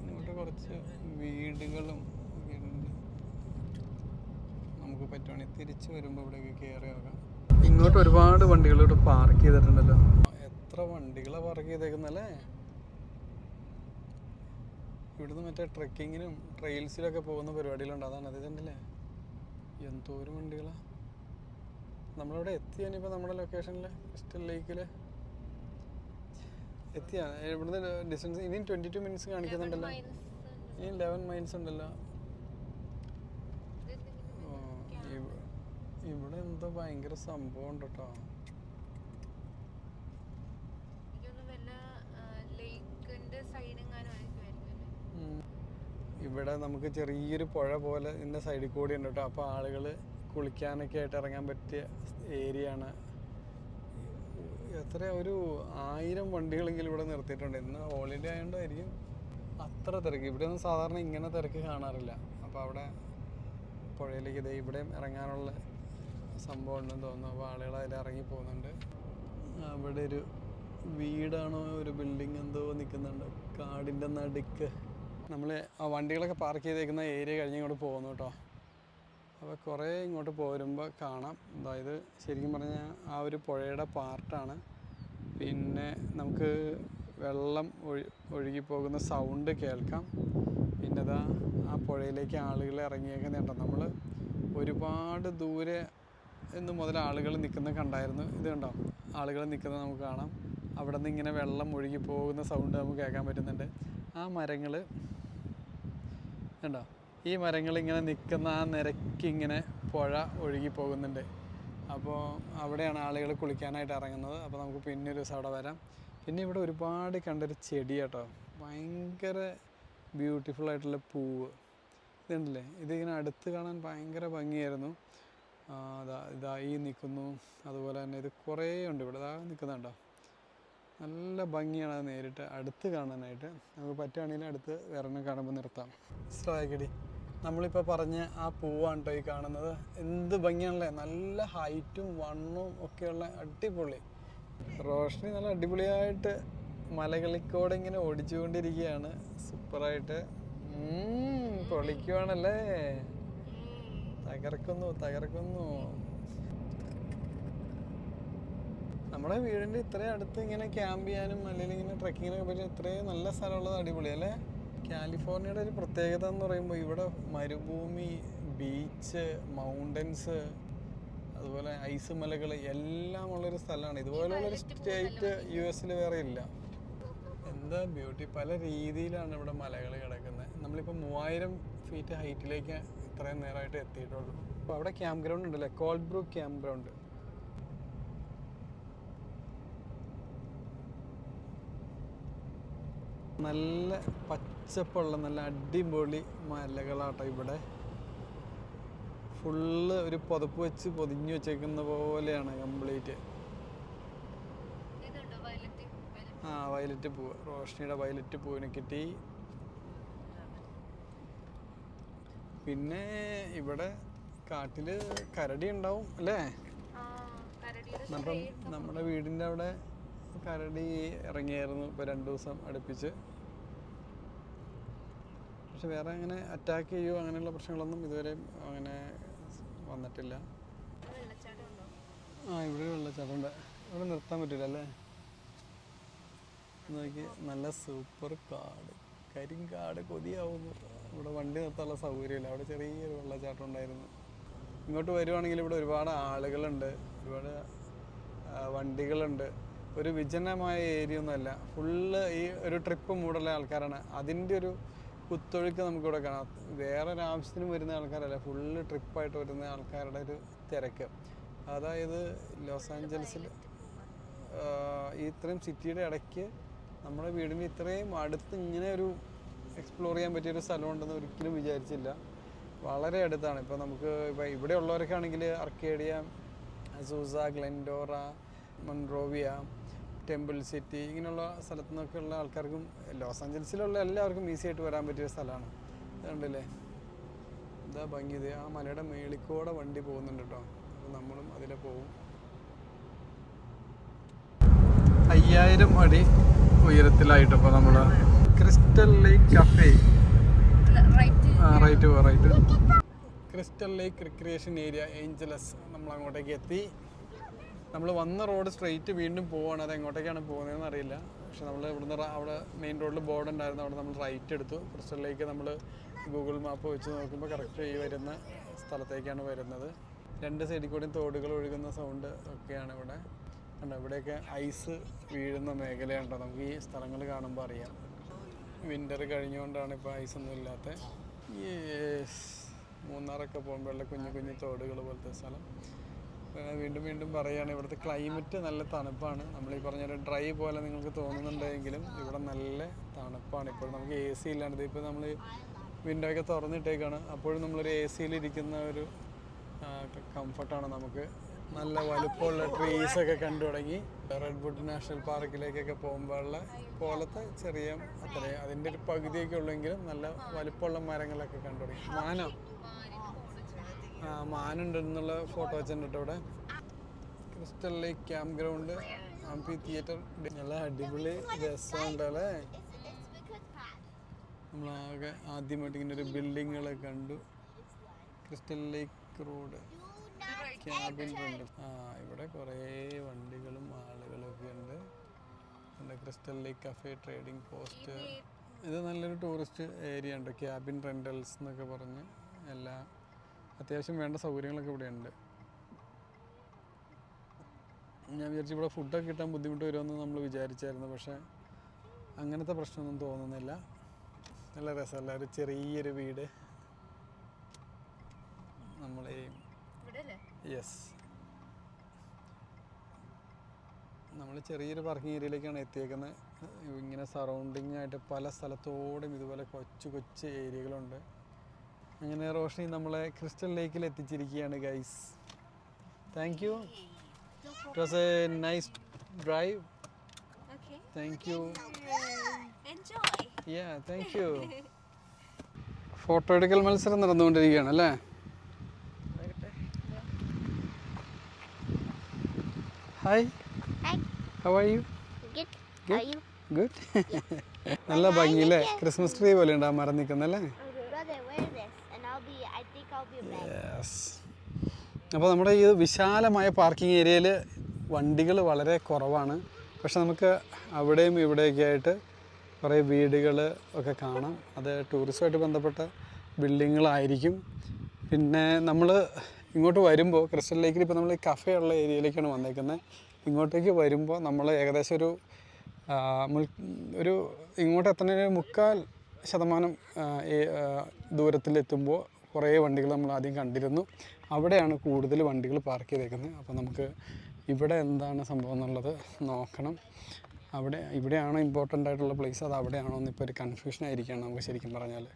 ഇങ്ങോട്ട് കുറച്ച് വീടുകളും ഒക്കെ ഉണ്ട്. നമുക്ക് പറ്റുവാണെങ്കിൽ തിരിച്ച് വരുമ്പോൾ ഇവിടെയൊക്കെ കയറി നോക്കാം. ഇങ്ങോട്ട് ഒരുപാട് വണ്ടികൾ ഇവിടെ പാർക്ക് ചെയ്തിട്ടുണ്ടല്ലോ. എത്ര വണ്ടികളാണ് പാർക്ക് ചെയ്തേക്കുന്നല്ലേ. ഇവിടുന്ന് മറ്റേ ട്രെക്കിങ്ങിനും ട്രെയിൽസിലൊക്കെ പോകുന്ന പരിപാടികളുണ്ട്. അതാണ് അത് കണ്ടില്ലേ, എന്തോരം വണ്ടികളാണ്. നമ്മളിവിടെ എത്തിയാനിപ്പോൾ നമ്മുടെ ലൊക്കേഷനിൽ ക്രിസ്റ്റൽ ലേക്കിൽ എത്തിയാണ്. ഇവിടുന്ന് ഡിസ്റ്റൻസ് ഇനിയും 22 മിനിറ്റ്സ് കാണിക്കുന്നുണ്ടല്ലോ. ഇനി 11 മൈൽസ് ഉണ്ടല്ലോ. ഇവിടെ എന്തോ ഭയങ്കര സംഭവം ഉണ്ട് കേട്ടോ. ഇവിടെ നമുക്ക് ചെറിയൊരു പുഴ പോലെ ഇതിൻ്റെ സൈഡിൽ കൂടി ഉണ്ട് കേട്ടോ. അപ്പോൾ ആളുകൾ കുളിക്കാനൊക്കെ ആയിട്ട് ഇറങ്ങാൻ പറ്റിയ ഏരിയ ആണ്. എത്ര ഒരു 1000 വണ്ടികളെങ്കിലും ഇവിടെ നിർത്തിയിട്ടുണ്ട്. ഇന്ന് ഹോളിഡേ ആയതുകൊണ്ടായിരിക്കും അത്ര തിരക്ക്. ഇവിടെ ഒന്നും സാധാരണ ഇങ്ങനെ തിരക്ക് കാണാറില്ല. അപ്പോൾ അവിടെ പുഴയിലേക്ക് ഇതേ ഇവിടെയും ഇറങ്ങാനുള്ള സംഭവം ഉണ്ടെന്ന് തോന്നുന്നു. അപ്പോൾ ആളുകൾ അതിൽ ഇറങ്ങി പോകുന്നുണ്ട്. അവിടെ ഒരു വീടാണോ ഒരു ബിൽഡിംഗ് എന്തോ നിൽക്കുന്നുണ്ട് കാടിൻ്റെ നടുക്ക്. നമ്മൾ ആ വണ്ടികളൊക്കെ പാർക്ക് ചെയ്തേക്കുന്ന ഏരിയ കഴിഞ്ഞ് ഇങ്ങോട്ട് പോകുന്നു കേട്ടോ. അപ്പോൾ കുറേ ഇങ്ങോട്ട് പോരുമ്പോൾ കാണാം, അതായത് ശരിക്കും പറഞ്ഞാൽ ആ ഒരു പുഴയുടെ പാർട്ടാണ്. പിന്നെ നമുക്ക് വെള്ളം ഒഴുകിപ്പോകുന്ന സൗണ്ട് കേൾക്കാം. പിന്നെ അതാ ആ പുഴയിലേക്ക് ആളുകൾ ഇറങ്ങിയേക്കുന്നത് കേട്ടോ. നമ്മൾ ഒരുപാട് ദൂരെ എന്ന് മുതൽ ആളുകൾ നിൽക്കുന്നത് കണ്ടായിരുന്നു. ഇത് കണ്ടോ, ആളുകൾ നിൽക്കുന്നത് നമുക്ക് കാണാം. അവിടെ നിന്ന് ഇങ്ങനെ വെള്ളം ഒഴുകിപ്പോകുന്ന സൗണ്ട് നമുക്ക് കേൾക്കാൻ പറ്റുന്നുണ്ട്. ആ മരങ്ങൾ കണ്ടോ, ഈ മരങ്ങൾ ഇങ്ങനെ നിൽക്കുന്ന ആ നിരക്ക് ഇങ്ങനെ പുഴ ഒഴുകി പോകുന്നുണ്ട്. അപ്പോൾ അവിടെയാണ് ആളുകൾ കുളിക്കാനായിട്ട് ഇറങ്ങുന്നത്. അപ്പോൾ നമുക്ക് പിന്നെ ഒരു ദിവസം അവിടെ വരാം. പിന്നെ ഇവിടെ ഒരുപാട് കണ്ടൊരു ചെടി കേട്ടോ, ഭയങ്കര ബ്യൂട്ടിഫുൾ ആയിട്ടുള്ള പൂവ് ഇതുണ്ടല്ലേ. ഇതിങ്ങനെ അടുത്ത് കാണാൻ ഭയങ്കര ഭംഗിയായിരുന്നു. ഇതാ ഈ നിൽക്കുന്നു. അതുപോലെ തന്നെ ഇത് കുറേ ഉണ്ട് ഇവിടെ, ഇതാ നിൽക്കുന്നുണ്ടോ. നല്ല ഭംഗിയാണ് അത് നേരിട്ട് അടുത്ത് കാണാനായിട്ട്. നമുക്ക് പറ്റുകയാണെങ്കിൽ അടുത്ത് വേറെ കാണുമ്പോൾ നിർത്താം. സ്ട്രാഗഡി നമ്മളിപ്പോൾ പറഞ്ഞ ആ പൂവാണ് കേട്ടോ ഈ കാണുന്നത്. എന്ത് ഭംഗിയാണല്ലേ, നല്ല ഹൈറ്റും വണ്ണവും ഒക്കെയുള്ള അടിപൊളി. റോഷ്നി നല്ല അടിപൊളിയായിട്ട് മലകളിൽക്കൂടെ ഇങ്ങനെ ഓടിച്ചുകൊണ്ടിരിക്കുകയാണ്. സൂപ്പറായിട്ട് പൊളിക്കുവാണല്ലേ, തകർക്കുന്നു. നമ്മുടെ വീടിൻ്റെ ഇത്രയും അടുത്ത് ഇങ്ങനെ ക്യാമ്പ് ചെയ്യാനും അല്ലെങ്കിൽ ഇങ്ങനെ ട്രക്കിങ്ങിനൊക്കെ പറ്റിയ ഇത്രയും നല്ല സ്ഥലമുള്ളത് അടിപൊളിയല്ലേ. കാലിഫോർണിയയുടെ ഒരു പ്രത്യേകത എന്ന് പറയുമ്പോൾ ഇവിടെ മരുഭൂമി, ബീച്ച്, മൗണ്ടൻസ്, അതുപോലെ ഐസ് മലകൾ എല്ലാം ഉള്ളൊരു സ്ഥലമാണ്. ഇതുപോലുള്ളൊരു സ്റ്റേറ്റ് US വേറെ ഇല്ല. എന്താ ബ്യൂട്ടി. പല രീതിയിലാണ് ഇവിടെ മലകൾ കിടക്കുന്നത്. നമ്മളിപ്പോൾ 3000 ഫീറ്റ് ഹൈറ്റിലേക്ക് ഇത്രയും നേരമായിട്ട് എത്തിയിട്ടുള്ളൂ. അപ്പോൾ അവിടെ ക്യാമ്പ് ഗ്രൗണ്ട് ഉണ്ടല്ലേ, കോൾഡ് ബ്രൂക്ക് ക്യാമ്പ് ഗ്രൗണ്ട്. നല്ല പച്ചപ്പുള്ള നല്ല അടിപൊളി മലകളാട്ടോ ഇവിടെ. ഫുള്ള് ഒരു പുതപ്പ് വെച്ച് പൊതിഞ്ഞു വെച്ചേക്കുന്ന പോലെയാണ് കംപ്ലീറ്റ്. വയലറ്റ് പൂവ്, റോഷ്നിയുടെ വയലറ്റ് പൂവിനെ കിട്ടി. പിന്നെ ഇവിടെ കാട്ടില് കരടി ഉണ്ടാവും അല്ലേ. അപ്പം നമ്മുടെ വീടിൻ്റെ അവിടെ കരടി ഇറങ്ങിയായിരുന്നു ഇപ്പോൾ 2 ദിവസം അടുപ്പിച്ച്. പക്ഷെ വേറെ അങ്ങനെ അറ്റാക്ക് ചെയ്യുമോ അങ്ങനെയുള്ള പ്രശ്നങ്ങളൊന്നും ഇതുവരെ അങ്ങനെ വന്നിട്ടില്ല. ഇവിടെ വെള്ളച്ചാട്ടമുണ്ട്. ഇവിടെ നിർത്താൻ പറ്റില്ല അല്ലേ. നോക്കി നല്ല സൂപ്പർ കാട്, കരിങ്കാട്, കൊതിയാവുന്നു. ഇവിടെ വണ്ടി നിർത്താനുള്ള സൗകര്യമില്ല. അവിടെ ചെറിയൊരു വെള്ളച്ചാട്ടം ഉണ്ടായിരുന്നു. ഇങ്ങോട്ട് വരുവാണെങ്കിൽ ഇവിടെ ഒരുപാട് ആളുകളുണ്ട്, ഒരുപാട് വണ്ടികളുണ്ട്. ഒരു വിജനമായ ഏരിയ ഒന്നുമല്ല, ഫുള്ള് ഈ ഒരു ട്രിപ്പ് മൂടുള്ള ആൾക്കാരാണ്. അതിൻ്റെ ഒരു കുത്തൊഴുക്ക് നമുക്കിവിടെ കാണാം. വേറൊരു ആവശ്യത്തിന് വരുന്ന ആൾക്കാരല്ല, ഫുള്ള് ട്രിപ്പായിട്ട് വരുന്ന ആൾക്കാരുടെ ഒരു തിരക്ക്. അതായത് ലോസ് ആഞ്ചലസിൽ ഇത്രയും സിറ്റിയുടെ ഇടയ്ക്ക് നമ്മുടെ വീടിന് ഇത്രയും അടുത്ത് ഇങ്ങനെ ഒരു എക്സ്പ്ലോർ ചെയ്യാൻ പറ്റിയൊരു സ്ഥലമുണ്ടെന്ന് ഒരിക്കലും വിചാരിച്ചില്ല. വളരെ അടുത്താണ്. ഇപ്പോൾ നമുക്ക് ഇപ്പോൾ ഇവിടെ ഉള്ളവർക്കാണെങ്കിൽ അർക്കേഡിയ, അസൂസ, ഗ്ലെൻഡോറ, മൺറോവിയ, ടെമ്പിൾ സിറ്റി ഇങ്ങനെയുള്ള സ്ഥലത്തു നിന്നൊക്കെ ഉള്ള ആൾക്കാർക്കും ലോസ് ആഞ്ചൽസിലുള്ള എല്ലാവർക്കും ഈസി ആയിട്ട് വരാൻ പറ്റിയ സ്ഥലമാണ്. കണ്ടില്ലേ എന്താ ഭംഗി. ഇത് ആ മലയുടെ മേളിക്കൂടെ വണ്ടി പോകുന്നുണ്ട് കേട്ടോ. അപ്പോൾ നമ്മളും അതിലെ പോകും. 5000 അടി ഉയരത്തിലായിട്ട് ഇപ്പോൾ നമ്മൾ ക്രിസ്റ്റൽ ലേക്ക് കഫേ റൈറ്റ് ക്രിസ്റ്റൽ ലേക്ക് റിക്രിയേഷൻ ഏരിയ ഏഞ്ചലസ് നമ്മൾ അങ്ങോട്ടേക്ക് എത്തി. നമ്മൾ വന്ന റോഡ് സ്ട്രെയിറ്റ് വീണ്ടും പോവുകയാണ്. അത് എങ്ങോട്ടേക്കാണ് പോകുന്നതെന്ന് അറിയില്ല. പക്ഷെ നമ്മൾ ഇവിടുന്ന് അവിടെ മെയിൻ റോഡിൽ ബോർഡ് ഉണ്ടായിരുന്നു. അവിടെ നമ്മൾ റൈറ്റ് എടുത്തു. ക്രിസ്റ്റൽ ലേക്ക് നമ്മൾ ഗൂഗിൾ മാപ്പ് വെച്ച് നോക്കുമ്പോൾ കറക്റ്റ് ഈ വരുന്ന സ്ഥലത്തേക്കാണ് വരുന്നത്. 2 സൈഡിൽ കൂടെയും തോടുകൾ ഒഴുകുന്ന സൗണ്ട് ഒക്കെയാണ് ഇവിടെ. കണ്ടോ ഇവിടെയൊക്കെ ഐസ് വീഴുന്ന മേഖലയുണ്ടോ. നമുക്ക് ഈ സ്ഥലങ്ങൾ കാണുമ്പോൾ അറിയാം. വിൻ്റർ കഴിഞ്ഞുകൊണ്ടാണ് ഇപ്പോൾ ഐസൊന്നും ഇല്ലാത്ത. മൂന്നാറൊക്കെ പോകുമ്പോഴുള്ള കുഞ്ഞു കുഞ്ഞു തോടുകൾ പോലത്തെ സ്ഥലം. വീണ്ടും പറയുകയാണ് ഇവിടുത്തെ ക്ലൈമറ്റ് നല്ല തണുപ്പാണ്. നമ്മൾ ഈ പറഞ്ഞൊരു ഡ്രൈ പോലെ നിങ്ങൾക്ക് തോന്നുന്നുണ്ടെങ്കിലും ഇവിടെ നല്ല തണുപ്പാണ്. ഇപ്പോൾ നമുക്ക് എ സി ഇല്ലാണ്ട് ഇപ്പോൾ നമ്മൾ വിൻഡോ ഒക്കെ തുറന്നിട്ടേക്കാണ്. അപ്പോഴും നമ്മളൊരു എ സിയിലിരിക്കുന്ന ഒരു കംഫർട്ടാണ് നമുക്ക്. നല്ല വലുപ്പമുള്ള ട്രീസൊക്കെ കണ്ടു തുടങ്ങി. റെഡ്വുഡ് നാഷണൽ പാർക്കിലേക്കൊക്കെ പോകുമ്പോഴുള്ള പോലത്തെ ചെറിയ അത്രയും അതിൻ്റെ ഒരു പകുതിയൊക്കെ ഉള്ളെങ്കിലും നല്ല വലുപ്പമുള്ള മരങ്ങളൊക്കെ കണ്ടു തുടങ്ങി. മാനുണ്ടെന്നുള്ള ഫോട്ടോ വെച്ചിട്ടുണ്ട് കേട്ടോ ഇവിടെ. ക്രിസ്റ്റൽ ലേക്ക് ക്യാമ്പ് ഗ്രൗണ്ട്, ആംഫി തിയേറ്റർ, നല്ല അടിപൊളി രസമുണ്ടല്ലേ. നമ്മളാകെ ആദ്യമായിട്ട് ഇങ്ങനെ ഒരു ബിൽഡിങ്ങുകളൊക്കെ കണ്ടു. ക്രിസ്റ്റൽ ലേക്ക് റോഡ്, ക്യാബിൻ ഉണ്ട്. ഇവിടെ കുറേ വണ്ടികളും ആളുകളൊക്കെ ഉണ്ട്. പിന്നെ ക്രിസ്റ്റൽ ലേക്ക് കഫേ, ട്രേഡിംഗ് പോസ്റ്റ്. ഇത് നല്ലൊരു ടൂറിസ്റ്റ് ഏരിയ ഉണ്ട്. ക്യാബിൻ റെൻ്റൽസ് എന്നൊക്കെ പറഞ്ഞ് എല്ലാ അത്യാവശ്യം വേണ്ട സൗകര്യങ്ങളൊക്കെ ഇവിടെ ഉണ്ട്. ഞാൻ വിചാരിച്ചു ഇവിടെ ഫുഡൊക്കെ കിട്ടാൻ ബുദ്ധിമുട്ട് വരുമെന്ന് നമ്മൾ വിചാരിച്ചായിരുന്നു. പക്ഷേ അങ്ങനത്തെ പ്രശ്നമൊന്നും തോന്നുന്നില്ല. നല്ല രസമല്ല ഒരു ചെറിയൊരു വീട്. നമ്മളെ യെസ് നമ്മൾ ചെറിയൊരു പാർക്കിംഗ് ഏരിയയിലേക്കാണ് എത്തിയേക്കുന്നത്. ഇങ്ങനെ സറൗണ്ടിങ് ആയിട്ട് പല സ്ഥലത്തോടും ഇതുപോലെ കൊച്ചു ഏരിയകളുണ്ട്. അങ്ങനെ റോഷ്നി നമ്മളെ ക്രിസ്റ്റൽ ലേക്കിൽ എത്തിച്ചിരിക്കുകയാണ് guys. Thank you. It was a nice drive. Thank you. Thank you. Photo എടുക്കൽ മത്സരം നടന്നുകൊണ്ടിരിക്കുകയാണ് അല്ലേ? Hi, how are you? Good. നല്ല ഭംഗിയില്ലേ? ക്രിസ്മസ് ട്രീ പോലെ ഉണ്ട് ആ മരം നിൽക്കുന്നല്ലേ? അപ്പോൾ നമ്മുടെ ഈ വിശാലമായ പാർക്കിംഗ് ഏരിയയിൽ വണ്ടികൾ വളരെ കുറവാണ്. പക്ഷെ നമുക്ക് അവിടെയും ഇവിടെയൊക്കെ ആയിട്ട് കുറേ വീടുകൾ ഒക്കെ കാണാം. അത് ടൂറിസവുമായിട്ട് ബന്ധപ്പെട്ട ബിൽഡിങ്ങുകളായിരിക്കും. പിന്നെ നമ്മൾ ഇങ്ങോട്ട് വരുമ്പോൾ ക്രിസ്റ്റൽ ലേക്കിൽ ഇപ്പോൾ നമ്മൾ ഈ കഫേ ഉള്ള ഏരിയയിലേക്കാണ് വന്നേക്കുന്നത്. ഇങ്ങോട്ടേക്ക് വരുമ്പോൾ നമ്മൾ ഏകദേശം ഒരു ഇങ്ങോട്ട് എത്തുന്നതിന് 3/4% ദൂരത്തിലെത്തുമ്പോൾ കുറേ വണ്ടികൾ നമ്മൾ ആദ്യം കണ്ടിരുന്നു. അവിടെയാണ് കൂടുതൽ വണ്ടികൾ പാർക്ക് ചെയ്തേക്കുന്നത്. അപ്പോൾ നമുക്ക് ഇവിടെ എന്താണ് സംഭവം എന്നുള്ളത് നോക്കണം. ഇവിടെയാണോ ഇമ്പോർട്ടൻ്റ് ആയിട്ടുള്ള പ്ലേസ്, അത് അവിടെയാണോ എന്നിപ്പോൾ ഒരു കൺഫ്യൂഷൻ ആയിരിക്കുകയാണ് നമുക്ക് ശരിക്കും പറഞ്ഞാൽ.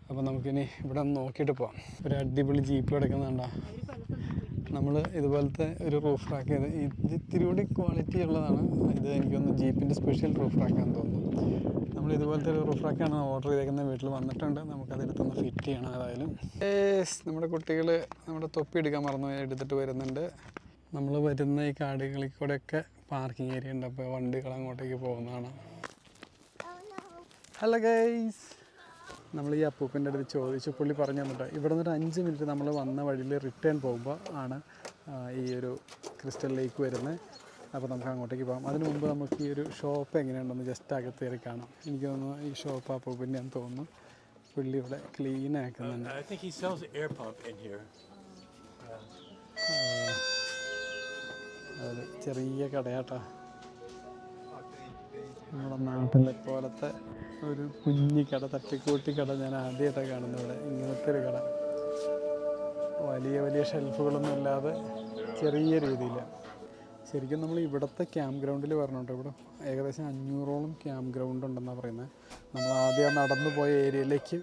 അപ്പോൾ നമുക്കിനി ഇവിടെ ഒന്ന് നോക്കിയിട്ട് പോകാം. ഒരു അടിപൊളി ജീപ്പ് കിടക്കുന്നുണ്ടോ? നമ്മൾ ഇതുപോലത്തെ ഒരു റൂഫ് റാക്ക് ചെയ്ത് ഇത് ഇത്തിരി കൂടി ക്വാളിറ്റി ഉള്ളതാണ്. ഇത് എനിക്കൊന്ന് ജീപ്പിൻ്റെ സ്പെഷ്യൽ റൂഫ് റാക്കാന്ന് തോന്നുന്നു. നമ്മൾ ഇതുപോലത്തെ ഒരു റൂഫ് റാക്കാണ് ഓർഡർ ചെയ്തേക്കുന്നത്. വീട്ടിൽ വന്നിട്ടുണ്ട്. നമുക്കതെടുത്തൊന്ന് ഫിറ്റ് ചെയ്യണം. ഏതായാലും നമ്മുടെ കുട്ടികൾ നമ്മുടെ തൊപ്പി എടുക്കാൻ മറന്നുപോയി, എടുത്തിട്ട് വരുന്നുണ്ട്. നമ്മൾ വരുന്ന ഈ കാടുകളിൽ കൂടെയൊക്കെ പാർക്കിംഗ് ഏരിയ ഉണ്ട്. അപ്പോൾ വണ്ടികൾ അങ്ങോട്ടേക്ക് പോകുന്നതാണ്. ഹലോ ഗൈസ്, നമ്മൾ ഈ അപ്പൂപ്പൻ്റെ അടുത്ത് ചോദിച്ചു. പുള്ളി പറഞ്ഞു തന്നിട്ട് ഇവിടെ നിന്നൊരു 5 മിനിറ്റ് നമ്മൾ വന്ന വഴിയിൽ റിട്ടേൺ പോകുമ്പോൾ ആണ് ഈ ഒരു ക്രിസ്റ്റൽ ലേക്ക് വരുന്നത്. അപ്പോൾ നമുക്ക് അങ്ങോട്ടേക്ക് പോകാം. അതിന് മുമ്പ് നമുക്ക് ഈ ഒരു ഷോപ്പ് എങ്ങനെയുണ്ടെന്ന് ജസ്റ്റ് അകത്ത് കയറി കാണാം. എനിക്ക് തോന്നുന്നു ഈ ഷോപ്പ് അപ്പൂപ്പൻ്റെ എന്ന് തോന്നുന്നു. പുള്ളി ഇവിടെ ക്ലീൻ ആക്കുന്നുണ്ട്. അത് ചെറിയ കടയാട്ടാ. നമ്മുടെ നാട്ടിലെ പോലത്തെ ഒരു കുഞ്ഞി കട, തട്ടിക്കൂട്ടി കട ഞാൻ ആദ്യമായിട്ടാണ് കാണുന്നത് ഇവിടെ. ഇങ്ങനത്തെ ഒരു കട വലിയ ഷെൽഫുകളൊന്നും ഇല്ലാതെ ചെറിയ രീതിയിൽ. ശരിക്കും നമ്മൾ ഇവിടുത്തെ ക്യാമ്പ് ഗ്രൗണ്ടിൽ പറഞ്ഞിട്ട് ഇവിടെ ഏകദേശം 500ഓളം ക്യാമ്പ് ഗ്രൗണ്ട് ഉണ്ടെന്നാണ് പറയുന്നത്. നമ്മൾ ആദ്യം നടന്നു പോയ ഏരിയയിലേക്ക്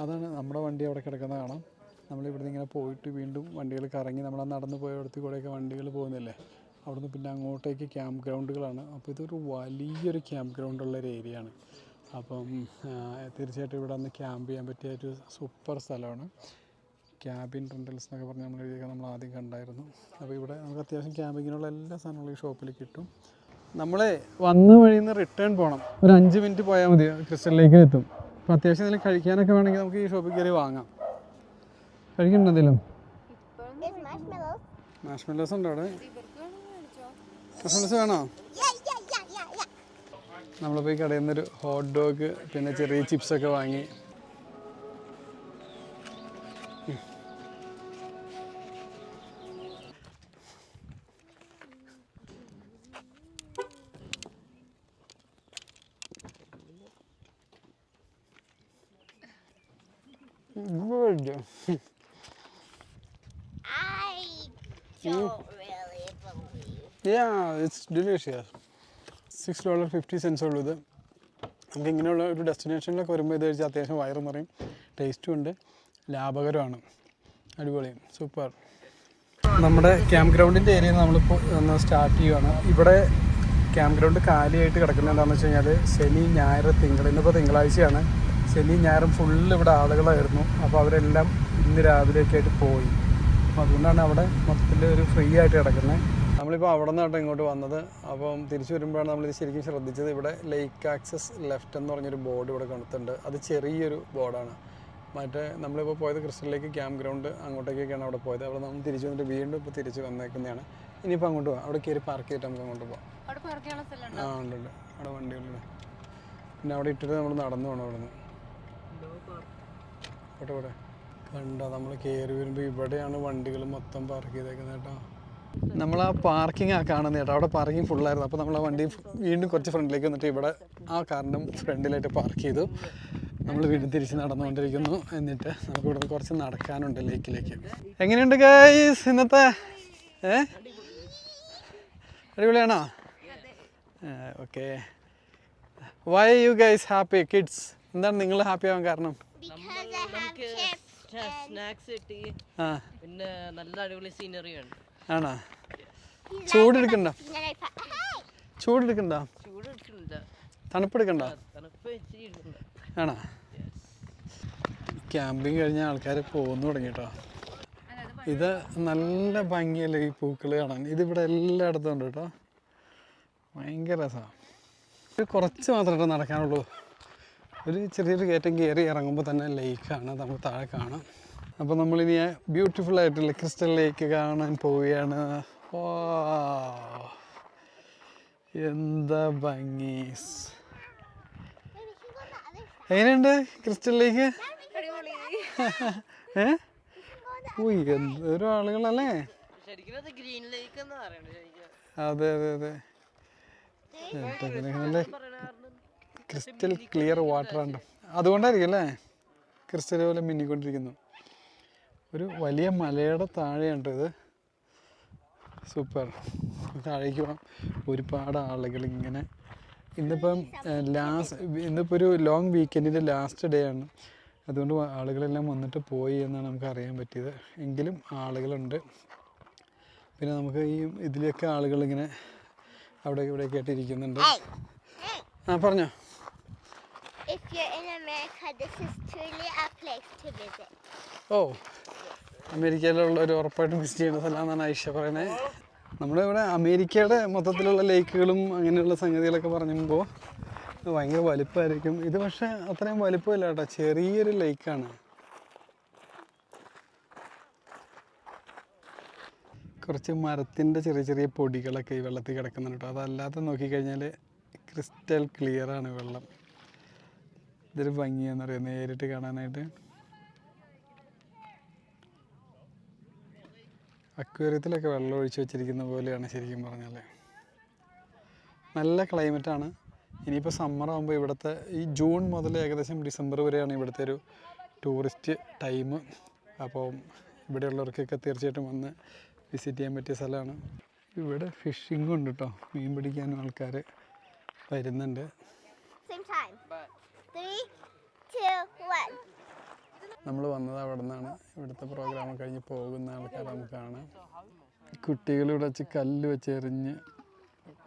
അതാണ് നമ്മുടെ വണ്ടി അവിടെ കിടക്കുന്ന കാണാം. നമ്മളിവിടുന്ന് ഇങ്ങനെ പോയിട്ട് വീണ്ടും വണ്ടികൾ കറങ്ങി നമ്മൾ നടന്നു പോയയിടത്ത് കൂടെയൊക്കെ വണ്ടികൾ പോകുന്നില്ലേ, അവിടുന്ന് പിന്നെ അങ്ങോട്ടേക്ക് ക്യാമ്പ് ഗ്രൗണ്ടുകളാണ്. അപ്പോൾ ഇതൊരു വലിയൊരു ക്യാമ്പ് ഗ്രൗണ്ടുള്ളൊരു ഏരിയയാണ്. അപ്പം തീർച്ചയായിട്ടും ഇവിടെ ഒന്ന് ക്യാമ്പ് ചെയ്യാൻ പറ്റിയ ഒരു സൂപ്പർ സ്ഥലമാണ്. ക്യാബിൻ റെൻ്റൽസ് എന്നൊക്കെ പറഞ്ഞ് നമ്മൾ ആദ്യം കണ്ടായിരുന്നു. അപ്പോൾ ഇവിടെ നമുക്ക് അത്യാവശ്യം ക്യാമ്പിങ്ങിനുള്ള എല്ലാ സാധനങ്ങളും ഈ ഷോപ്പിൽ കിട്ടും. നമ്മൾ വന്ന വഴിയിൽ നിന്ന് റിട്ടേൺ പോകണം. ഒരു 5 മിനിറ്റ് പോയാൽ മതി, ക്രിസ്റ്റൽ ലേക്ക് എത്തും. അപ്പോൾ അത്യാവശ്യം എന്തെങ്കിലും കഴിക്കാനൊക്കെ വേണമെങ്കിൽ നമുക്ക് ഈ ഷോപ്പിൽ കയറി വാങ്ങാം. കഴിക്കണ്ട എന്തെങ്കിലും? മാഷ്മെല്ലോസ് ഉണ്ടോ അവിടെ? മാഷ്മെല്ലോസ് വേണോ? നമ്മളിപ്പോൾ ഈ കടയിൽ നിന്നൊരു ഹോട്ട് ഡോഗ് പിന്നെ ചെറിയ ചിപ്സൊക്കെ വാങ്ങി. Good. I don't really believe. Yeah, it's delicious. $6.50 ഉള്ളൂ ഇത്. നമുക്ക് ഇങ്ങനെയുള്ള ഒരു ഡെസ്റ്റിനേഷനിലൊക്കെ വരുമ്പോൾ ഇത് കഴിച്ചാൽ അത്യാവശ്യം വയറ് നിറയും, ടേസ്റ്റും ഉണ്ട്, ലാഭകരമാണ്. അടിപൊളി, സൂപ്പർ. നമ്മുടെ ക്യാമ്പ് ഗ്രൗണ്ടിൻ്റെ ഏരിയയിൽ നമ്മളിപ്പോൾ ഒന്ന് സ്റ്റാർട്ട് ചെയ്യുകയാണ്. ഇവിടെ ക്യാമ്പ് ഗ്രൗണ്ട് കാലിയായിട്ട് കിടക്കുന്നത് എന്താണെന്ന് വെച്ച് കഴിഞ്ഞാൽ ശനി ഞായർ തിങ്കൾ, ഇന്നിപ്പോൾ തിങ്കളാഴ്ചയാണ്, ശനി ഞായറും ഫുള്ള് ഇവിടെ ആളുകളായിരുന്നു. അപ്പോൾ അവരെല്ലാം ഇന്ന് രാവിലെയൊക്കെ ആയിട്ട് പോയി. അപ്പോൾ അതുകൊണ്ടാണ് അവിടെ മൊത്തത്തിൽ ഒരു ഫ്രീ ആയിട്ട് കിടക്കുന്നത്. നമ്മളിപ്പോൾ അവിടെ നിന്നാണ് ഇങ്ങോട്ട് വന്നത്. അപ്പം തിരിച്ചു വരുമ്പോഴാണ് നമ്മളിത് ശരിക്കും ശ്രദ്ധിച്ചത്. ഇവിടെ ലേക്ക് ആക്സസ് ലെഫ്റ്റ് എന്ന് പറഞ്ഞൊരു ബോർഡ് ഇവിടെ കൊടുത്തിട്ടുണ്ട്. അത് ചെറിയൊരു ബോർഡാണ്. മറ്റേ നമ്മളിപ്പോൾ പോയത് ക്രിസ്റ്റൽ ലേക്ക് ക്യാമ്പ് ഗ്രൗണ്ട് അങ്ങോട്ടേക്കൊക്കെയാണ് അവിടെ പോയത്. അവിടെ നമ്മൾ തിരിച്ചു വന്നിട്ട് വീണ്ടും ഇപ്പോൾ തിരിച്ച് വന്നേക്കുന്നതാണ്. ഇനിയിപ്പോൾ അങ്ങോട്ട് പോകാം. അവിടെ കയറി പാർക്ക് ചെയ്തിട്ട് നമുക്ക് അങ്ങോട്ട് പോകാം. ആ ഉണ്ട്, അവിടെ വണ്ടികളുണ്ട്. പിന്നെ അവിടെ ഇട്ടിട്ട് നമ്മൾ നടന്നു പോകണം. അവിടെ നിന്ന് പോട്ടെ കണ്ടോ, നമ്മൾ കയറി വരുമ്പോൾ ഇവിടെയാണ് വണ്ടികൾ മൊത്തം പാർക്ക് ചെയ്തേക്കുന്നത് കേട്ടോ. നമ്മൾ ആ പാർക്കിംഗ് കാണുന്നത് കേട്ടോ, അവിടെ പാർക്കിംഗ് ഫുള്ളായിരുന്നു. അപ്പോൾ നമ്മൾ ആ വണ്ടി വീണ്ടും കുറച്ച് ഫ്രണ്ടിലേക്ക് വന്നിട്ട് ഇവിടെ ആ കാറിൻ്റെ ഫ്രണ്ടിലായിട്ട് പാർക്ക് ചെയ്തു. നമ്മൾ വീണ്ടും തിരിച്ച് നടന്നുകൊണ്ടിരിക്കുന്നു. എന്നിട്ട് നമുക്ക് ഇവിടുന്ന് കുറച്ച് നടക്കാനുണ്ട് ലേക്കിലേക്ക്. എങ്ങനെയുണ്ട് ഗൈസ് ഇന്നത്തെ? അടിപൊളിയാണോ? Okay. Why you guys happy kids? എന്താണ് നിങ്ങൾ ഹാപ്പി ആവാൻ കാരണം? പിന്നെ നല്ല അടിപൊളി സീനറി ഉണ്ട്. ആണോ? ചൂടെടുക്കണ്ട? ചൂടെടുക്കണ്ട? തണുപ്പെടുക്കണ്ട? ആണോ? ക്യാമ്പിങ് കഴിഞ്ഞ ആൾക്കാർ പോകുന്നു തുടങ്ങി കേട്ടോ. ഇത് നല്ല ഭംഗിയല്ലേ ഈ പൂക്കൾ കാണാൻ. ഇതിവിടെ എല്ലായിടത്തും ഉണ്ട് കേട്ടോ. ഭയങ്കര രസമാണ്. ഇത് കുറച്ച് മാത്രമേ കേട്ടോ നടക്കാനുള്ളൂ. ഒരു ചെറിയൊരു കയറ്റം കയറി ഇറങ്ങുമ്പോൾ തന്നെ ലേക്കാണ് നമുക്ക് താഴെ കാണാം. അപ്പോൾ നമ്മളിനി ബ്യൂട്ടിഫുൾ ആയിട്ടുള്ള ക്രിസ്റ്റൽ ലേക്ക് കാണാൻ പോവുകയാണ്. എന്താ ഭംഗി! എങ്ങനെയുണ്ട് ക്രിസ്റ്റൽ ലേക്ക്? എന്തൊരു ആളുകളല്ലേ. അതെ അതെ അതെ, നല്ല ക്രിസ്റ്റൽ ക്ലിയർ വാട്ടറാണ്. അതുകൊണ്ടായിരിക്കും അല്ലേ ക്രിസ്റ്റൽ പോലെ മിന്നിക്കൊണ്ടിരിക്കുന്നു. ഒരു വലിയ മലയുടെ താഴെയുണ്ട് ഇത്. സൂപ്പർ. താഴേക്ക് പോകാം. ഒരുപാട് ആളുകൾ ഇങ്ങനെ. ഇന്നിപ്പോൾ ഒരു ലോങ് വീക്കെൻഡിൻ്റെ ലാസ്റ്റ് ഡേ ആണ്. അതുകൊണ്ട് ആളുകളെല്ലാം വന്നിട്ട് പോയി എന്നാണ് നമുക്ക് അറിയാൻ പറ്റിയത്. എങ്കിലും ആളുകളുണ്ട്. പിന്നെ നമുക്ക് ഈ ഇതിലൊക്കെ ആളുകളിങ്ങനെ അവിടെ ഇവിടെയൊക്കെ ആയിട്ട് ഇരിക്കുന്നുണ്ട്. ആ പറഞ്ഞോ. If you're in America, this is truly a place to visit. ഓ, അമേരിക്കയിലുള്ള ഒരു ഉറപ്പായിട്ടും വിസിറ്റ് ചെയ്യുന്ന സ്ഥലമാണെന്നാണ് ഐഷ പറയുന്നത്. നമ്മളിവിടെ അമേരിക്കയുടെ മൊത്തത്തിലുള്ള ലേക്കുകളും അങ്ങനെയുള്ള സംഗതികളൊക്കെ പറയുമ്പോൾ ഭയങ്കര വലിപ്പമായിരിക്കും. ഇത് പക്ഷേ അത്രയും വലിപ്പമില്ല കേട്ടോ, ചെറിയൊരു ലേക്കാണ്. കുറച്ച് മരത്തിൻ്റെ ചെറിയ ചെറിയ പൊടികളൊക്കെ ഈ വെള്ളത്തിൽ കിടക്കുന്നുണ്ട് കേട്ടോ. അതല്ലാതെ നോക്കിക്കഴിഞ്ഞാൽ ക്രിസ്റ്റൽ ക്ലിയറാണ് വെള്ളം. ഇതൊരു ഭംഗിയാന്ന് പറയാം നേരിട്ട് കാണാനായിട്ട്. അക്വേറിയത്തിലൊക്കെ വെള്ളം ഒഴിച്ച് വെച്ചിരിക്കുന്ന പോലെയാണ് ശരിക്കും പറഞ്ഞാൽ. നല്ല ക്ലൈമറ്റാണ്. ഇനിയിപ്പോൾ സമ്മറാകുമ്പോൾ ഇവിടുത്തെ ഈ ജൂൺ മുതൽ ഏകദേശം ഡിസംബർ വരെയാണ് ഇവിടുത്തെ ഒരു ടൂറിസ്റ്റ് ടൈം. അപ്പോൾ ഇവിടെയുള്ളവർക്കൊക്കെ തീർച്ചയായിട്ടും വന്ന് വിസിറ്റ് ചെയ്യാൻ പറ്റിയ സ്ഥലമാണ്. ഇവിടെ ഫിഷിങ്ങും ഉണ്ട് കേട്ടോ, മീൻ പിടിക്കാനും ആൾക്കാർ വരുന്നുണ്ട്. Same time. 3, 2, 1. നമ്മൾ വന്നത് അവിടെ നിന്നാണ്. ഇവിടുത്തെ പ്രോഗ്രാം കഴിഞ്ഞ് പോകുന്ന ആൾക്കാരെ നമുക്ക് കാണാം. കുട്ടികളിവിടെ വെച്ച് കല്ല് വെച്ച് എറിഞ്ഞ്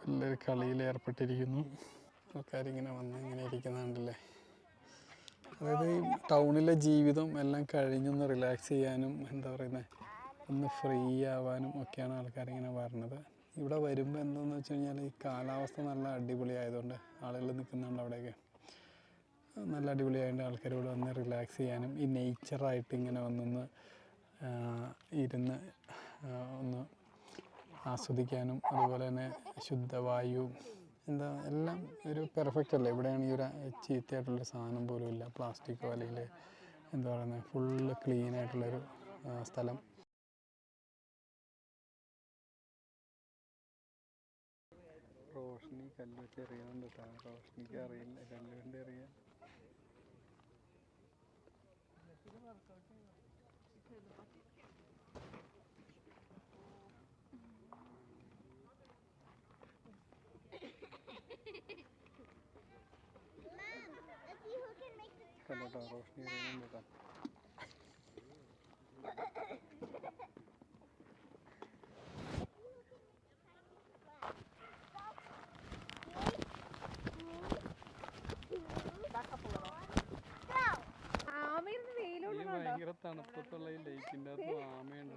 വലിയൊരു കളിയിൽ ഏർപ്പെട്ടിരിക്കുന്നു. ആൾക്കാരിങ്ങനെ വന്ന് ഇങ്ങനെ ഇരിക്കുന്നുണ്ടല്ലേ. അതായത് ഈ ടൗണിലെ ജീവിതം എല്ലാം കഴിഞ്ഞൊന്ന് റിലാക്സ് ചെയ്യാനും എന്താ പറയുന്നത് ഒന്ന് ഫ്രീ ആവാനും ഒക്കെയാണ് ആൾക്കാരിങ്ങനെ വരുന്നത്. ഇവിടെ വരുമ്പോൾ എന്താണെന്ന് വെച്ച് കഴിഞ്ഞാൽ ഈ കാലാവസ്ഥ നല്ല അടിപൊളിയായതുകൊണ്ട് ആളുകൾ നിൽക്കുന്നുണ്ട് അവിടെയൊക്കെ. നല്ല അടിപൊളിയായതുകൊണ്ട് ആൾക്കാർ ഇവിടെ വന്ന് റിലാക്സ് ചെയ്യാനും ഈ നേച്ചറായിട്ട് ഇങ്ങനെ വന്നൊന്ന് ഇരുന്ന് ഒന്ന് ആസ്വദിക്കാനും അതുപോലെ തന്നെ ശുദ്ധവായു എന്താ എല്ലാം ഒരു പെർഫെക്റ്റ് അല്ലേ. ഇവിടെയാണെങ്കിൽ ഒരു ചീത്തയായിട്ടുള്ളൊരു സാധനം പോലും ഇല്ല. പ്ലാസ്റ്റിക്കോ അല്ലെങ്കിൽ എന്താ പറയുന്നത് ഫുള്ള് ക്ലീനായിട്ടുള്ളൊരു സ്ഥലം. റോഷ്നി കല്ല് വെച്ച് എറിയുന്നുണ്ട് കേട്ടോ. റോഷ്നിക്ക് അറിയില്ല കല്ല് കൊണ്ട് എറിയാൻ. കണ്ടോ റോഷ്നി എറിയുന്നുണ്ട് കേട്ടോ. ഭയങ്കര തണുപ്പത്തുള്ള ഈ ലേക്കിന്റെ അകത്ത് ആമയുണ്ട്.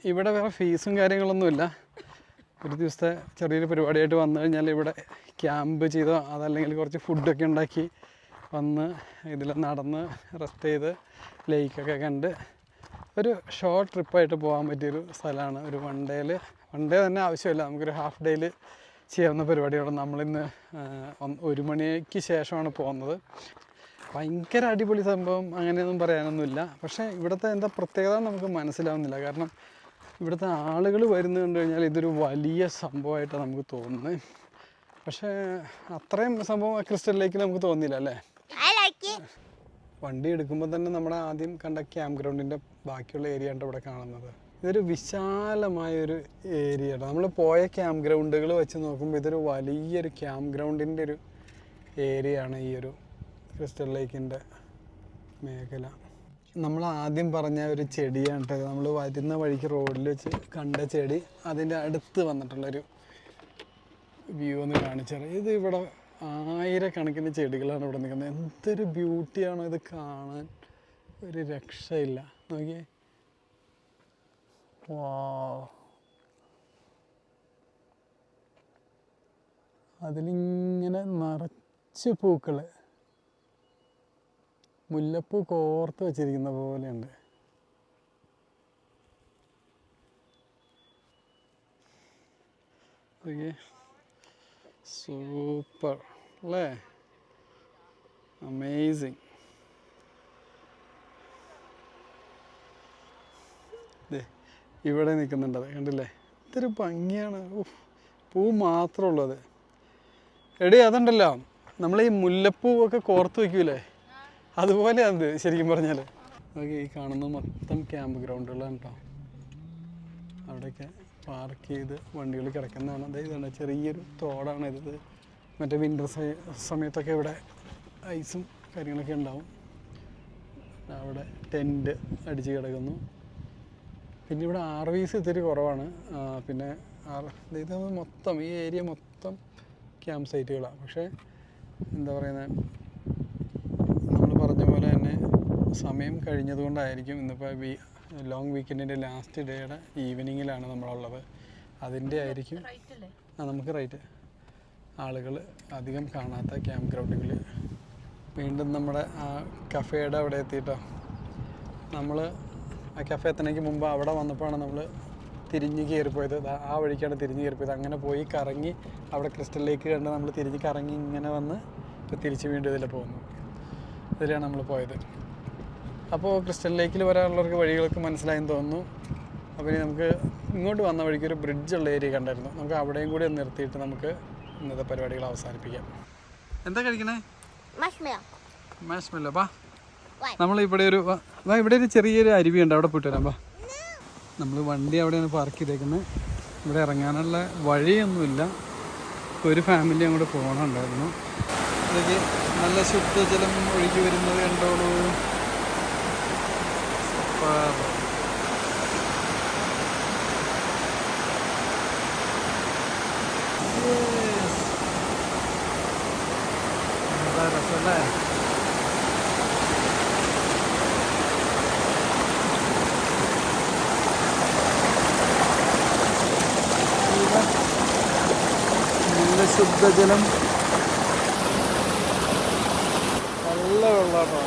ഇവിടെ വേറെ ഫീസും കാര്യങ്ങളൊന്നുമില്ല. ഒരു ദിവസത്തെ ചെറിയൊരു പരിപാടിയായിട്ട് വന്നു കഴിഞ്ഞാൽ ഇവിടെ ക്യാമ്പ് ചെയ്തോ അതല്ലെങ്കിൽ കുറച്ച് ഫുഡൊക്കെ ഉണ്ടാക്കി വന്ന് ഇതിൽ നടന്ന് റെസ്റ്റ് ചെയ്ത് ലേക്കൊക്കെ കണ്ട് ഒരു ഷോർട്ട് ട്രിപ്പായിട്ട് പോകാൻ പറ്റിയൊരു സ്ഥലമാണ്. ഒരു വൺ ഡേ തന്നെ ആവശ്യമില്ല, നമുക്കൊരു ഹാഫ് ഡേയിൽ ചെയ്യാവുന്ന പരിപാടിയാണ്. നമ്മളിന്ന് 1 മണിക്ക് ശേഷമാണ് പോകുന്നത്. ഭയങ്കര അടിപൊളി സംഭവം അങ്ങനെയൊന്നും പറയാനൊന്നുമില്ല. പക്ഷേ ഇവിടുത്തെ എന്താ പ്രത്യേകത നമുക്ക് മനസ്സിലാവുന്നില്ല. കാരണം ഇവിടുത്തെ ആളുകൾ വരുന്നത് കണ്ടു കഴിഞ്ഞാൽ ഇതൊരു വലിയ സംഭവമായിട്ടാണ് നമുക്ക് തോന്നുന്നത്. പക്ഷേ അത്രയും സംഭവം ക്രിസ്റ്റൽ ലേക്കിൽ നമുക്ക് തോന്നിയില്ല അല്ലേ. വണ്ടി എടുക്കുമ്പോൾ തന്നെ നമ്മുടെ ആദ്യം കണ്ട ക്യാമ്പ് ഗ്രൗണ്ടിൻ്റെ ബാക്കിയുള്ള ഏരിയ ആണ് ഇവിടെ കാണുന്നത്. ഇതൊരു വിശാലമായൊരു ഏരിയയാണ്. നമ്മൾ പോയ ക്യാമ്പ് ഗ്രൗണ്ടുകൾ വെച്ച് നോക്കുമ്പോൾ ഇതൊരു വലിയൊരു ക്യാമ്പ് ഗ്രൗണ്ടിൻ്റെ ഒരു ഏരിയ ആണ് ഈ ഒരു ക്രിസ്റ്റൽ ലേക്കിൻ്റെ മേഖല. നമ്മൾ ആദ്യം പറഞ്ഞ ഒരു ചെടിയാണ് കേട്ടോ. നമ്മൾ വരുന്ന വഴിക്ക് റോഡിൽ വെച്ച് കണ്ട ചെടി, അതിൻ്റെ അടുത്ത് വന്നിട്ടുള്ളൊരു വ്യൂ ഒന്ന് കാണിച്ചാൽ. ഇത് ഇവിടെ ആയിരക്കണക്കിന് ചെടികളാണ് ഇവിടെ നിൽക്കുന്നത്. എന്തൊരു ബ്യൂട്ടിയാണോ ഇത് കാണാൻ, ഒരു രക്ഷയില്ല. നോക്കിയേ, വാവ്. അതിലിങ്ങനെ നിറച്ച് പൂക്കൾ, മുല്ലപ്പൂ കോർത്ത് വെച്ചിരിക്കുന്ന പോലെയുണ്ട്. ഓക്കെ, സൂപ്പർ അല്ലേ, അമേസിങ്. ഇവിടെ നിൽക്കുന്നുണ്ട്, അത് കണ്ടില്ലേ, ഇതൊരു ഭംഗിയാണ്. പൂ മാത്രമുള്ളത്. എടി അതുണ്ടല്ലോ, നമ്മൾ ഈ മുല്ലപ്പൂവൊക്കെ കോർത്ത് വയ്ക്കൂലേ, അതുപോലെ അത് ശരിക്കും പറഞ്ഞാൽ. ഓക്കെ, ഈ കാണുന്ന മൊത്തം ക്യാമ്പ് ഗ്രൗണ്ടുകളാണ് കേട്ടോ. അവിടെയൊക്കെ പാർക്ക് ചെയ്ത് വണ്ടികൾ കിടക്കുന്നതാണ്. അതായത് ഇതാണ് ചെറിയൊരു തോടാണ് ഇത്. മറ്റേ വിൻ്റർ സമയത്തൊക്കെ ഇവിടെ ഐസും കാര്യങ്ങളൊക്കെ ഉണ്ടാവും. അവിടെ ടെൻറ്റ് അടിച്ച് കിടക്കുന്നു. പിന്നെ ഇവിടെ RVs ഇത്തിരി കുറവാണ്. പിന്നെ ഇത് മൊത്തം ഈ ഏരിയ മൊത്തം ക്യാമ്പ് സൈറ്റുകളാണ്. പക്ഷേ എന്താ പറയുന്നത്, നമ്മൾ പറഞ്ഞ പോലെ തന്നെ സമയം കഴിഞ്ഞതുകൊണ്ടായിരിക്കും ഇന്നിപ്പോൾ ലോങ് വീക്കെൻഡിൻ്റെ ലാസ്റ്റ് ഡേയുടെ ഈവനിങ്ങിലാണ് നമ്മളുള്ളത്. അതിൻ്റെ ആയിരിക്കും നമുക്ക് റൈറ്റ് ആളുകൾ അധികം കാണാത്ത ക്യാമ്പ് ഗ്രൗണ്ടുകൾ. വീണ്ടും നമ്മുടെ ആ കഫേയുടെ അവിടെ എത്തിയിട്ടോ. നമ്മൾ ആ കഫേ എത്തണേക്ക് മുമ്പ് അവിടെ വന്നപ്പോഴാണ് നമ്മൾ തിരിഞ്ഞ് കയറിപ്പോയത്. ആ വഴിക്കാണ് തിരിഞ്ഞ് കയറിപ്പോയത്. അങ്ങനെ പോയി കറങ്ങി അവിടെ ക്രിസ്റ്റൽ ലേക്ക് കണ്ട് നമ്മൾ തിരിഞ്ഞ് കറങ്ങി ഇങ്ങനെ വന്ന് ഇപ്പോൾ തിരിച്ച് വീണ്ടും ഇതിൽ പോകുന്നു. ഇതിലാണ് നമ്മൾ പോയത്. അപ്പോൾ ക്രിസ്റ്റൽ ലേക്കിൽ വരാനുള്ളവർക്ക് വഴികളൊക്കെ മനസ്സിലായെന്ന് തോന്നുന്നു. അപ്പോൾ ഇനി നമുക്ക് ഇങ്ങോട്ട് വന്ന വഴിക്ക് ഒരു ബ്രിഡ്ജുള്ള ഏരിയ കണ്ടായിരുന്നു. നമുക്ക് അവിടെയും കൂടി ഒന്ന് നിർത്തിയിട്ട് നമുക്ക് ഇന്നത്തെ പരിപാടികൾ അവസാനിപ്പിക്കാം. എന്താ കഴിക്കണേ? മാഷ്മെല്ലോ. ബാ, നമ്മളിവിടെ ഇവിടെ ഒരു ചെറിയൊരു അരുവിയുണ്ട്, അവിടെ പോയിട്ട് വരാം. ബാ, നമ്മൾ വണ്ടി അവിടെയാണ് പാർക്ക് ചെയ്തേക്കുന്നത്. ഇവിടെ ഇറങ്ങാനുള്ള വഴിയൊന്നുമില്ല. ഒരു ഫാമിലി അങ്ങോട്ട് പോകണമുണ്ടായിരുന്നു. ഇതൊക്കെ നല്ല ശുദ്ധജലം ഒഴുകി വരുന്നത് കണ്ടോളൂ. എന്താ രസമല്ലേ? നല്ല ശുദ്ധജലം, നല്ല വെള്ളമാട്ടോ.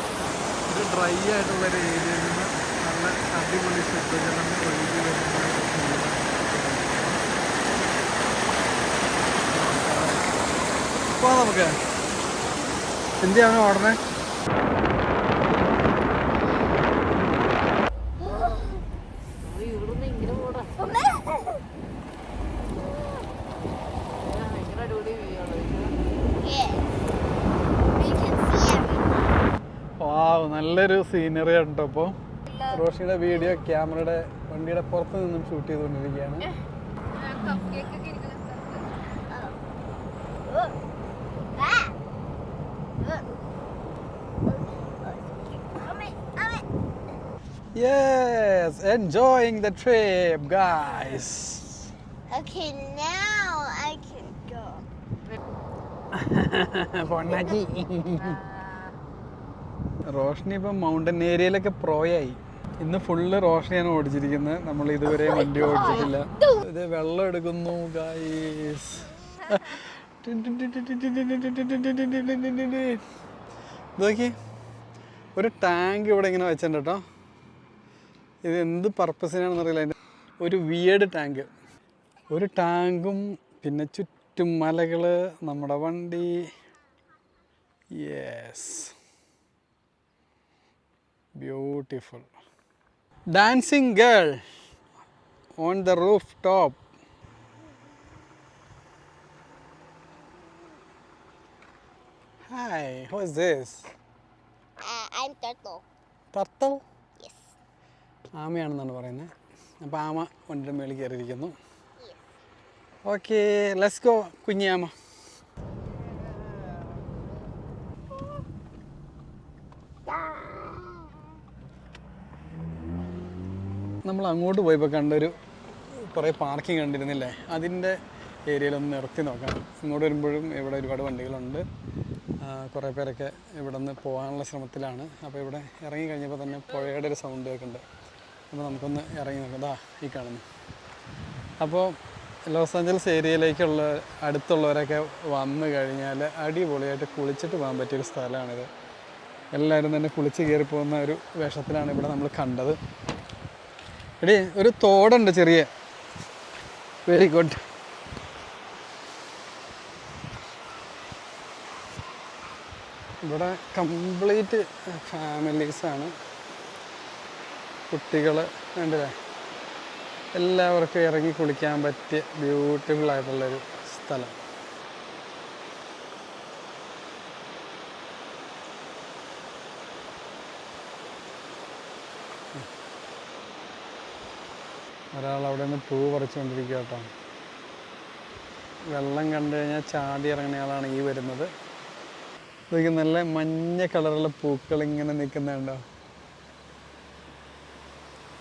ഇത് ഡ്രൈ ആയിട്ടുള്ളൊരു ഏരിയയിൽ നിന്ന് നല്ല അടിപൊളി ശുദ്ധജലം ഒഴുകി വരുന്ന ഇപ്പോൾ നമുക്ക് എന്തിനാണ് ഓടണേ? ഇവിടുന്ന് ഇങ്ങനെ പോടാ. ഭയങ്കര അടിപൊളി വ്യൂ ആണ്. Yes. We can see everything. വാവ്, നല്ലൊരു സീനറി ഉണ്ടോ. അപ്പോൾ റോഷിയുടെ വീഡിയോ ക്യാമറയുടെ വണ്ടിയുടെ പുറത്ത് നിന്നും ഷൂട്ട് ചെയ്തുകൊണ്ടിരിക്കുകയാണ്. Yes, enjoying the trip, guys. Okay, now I can go. പൊണ്ണാച്ചി. Roshni ഇപ്പം മൗണ്ടൻ ഏരിയയിലൊക്കെ പ്രോയായി. ഇന്ന് ഫുള്ള് റോഷ്നിയാണ് ഓടിച്ചിരിക്കുന്നത്. നമ്മൾ ഇതുവരെ വണ്ടി ഓടിച്ചിട്ടില്ല. ഇത് വെള്ളം എടുക്കുന്നു ഗായ്സ്. നോക്കി, ഒരു ടാങ്ക് ഇവിടെ ഇങ്ങനെ വെച്ചിട്ടുണ്ട് കേട്ടോ. ഇത് എന്ത് പർപ്പസിനാണെന്ന് അറിയില്ല. അതിൻ്റെ ഒരു വിയേഡ് ടാങ്ക്, ഒരു ടാങ്കും പിന്നെ ചുറ്റും മലകൾ, നമ്മുടെ വണ്ടി. Yes, beautiful. Dancing girl on the roof top. Hi, who is this? I'm Turtle. Turtle? Yes. ആമയാണെന്നാണ് പറയുന്നത്. അപ്പോൾ ആമ വണ്ടിയുടെ മേളിൽ കയറിയിരിക്കുന്നു. Yes. ഓക്കെ, ലെറ്റ്സ് ഗോ കുഞ്ഞാമ. നമ്മൾ അങ്ങോട്ട് പോയപ്പോൾ കണ്ടൊരു കുറേ പാർക്കിംഗ് കണ്ടിരുന്നില്ലേ, അതിൻ്റെ ഏരിയയിലൊന്ന് നിർത്തി നോക്കാം. ഇങ്ങോട്ട് വരുമ്പോഴും ഇവിടെ ഒരുപാട് വണ്ടികളുണ്ട്. കുറേ പേരൊക്കെ ഇവിടെ നിന്ന് പോകാനുള്ള ശ്രമത്തിലാണ്. അപ്പോൾ ഇവിടെ ഇറങ്ങി കഴിഞ്ഞപ്പോൾ തന്നെ പുഴയുടെ ഒരു സൗണ്ട് കേൾക്കുന്നുണ്ട്. അപ്പോൾ നമുക്കൊന്ന് ഇറങ്ങി നോക്കാം. ദാ ഈ കാണുന്നു. അപ്പോൾ ലോസ് ആഞ്ചലസ് ഏരിയയിലേക്കുള്ള അടുത്തുള്ളവരൊക്കെ വന്നു കഴിഞ്ഞാൽ അടിപൊളിയായിട്ട് കുളിച്ചിട്ട് പോകാൻ പറ്റിയൊരു സ്ഥലമാണിത്. എല്ലാവരും തന്നെ കുളിച്ച് കയറി പോകുന്ന ഒരു വേഷത്തിലാണ് ഇവിടെ നമ്മൾ കണ്ടത്. എടി, ഒരു തോടുണ്ട് ചെറിയ. Very good. ഇവിടെ കംപ്ലീറ്റ് ഫാമിലീസാണ്. കുട്ടികൾ ഉണ്ടല്ലേ, എല്ലാവർക്കും ഇറങ്ങി കുളിക്കാൻ പറ്റിയ ബ്യൂട്ടിഫുൾ ആയിട്ടുള്ളൊരു സ്ഥലം. ഒരാൾ അവിടെ നിന്ന് പൂ പറിച്ചുകൊണ്ടിരിക്കുക കേട്ടോ. വെള്ളം കണ്ടു കഴിഞ്ഞാൽ ചാടി ഇറങ്ങുന്ന ആളാണ് ഈ വരുന്നത്. ഇതൊക്കെ നല്ല മഞ്ഞ കളറുള്ള പൂക്കൾ ഇങ്ങനെ നിൽക്കുന്നുണ്ടോ.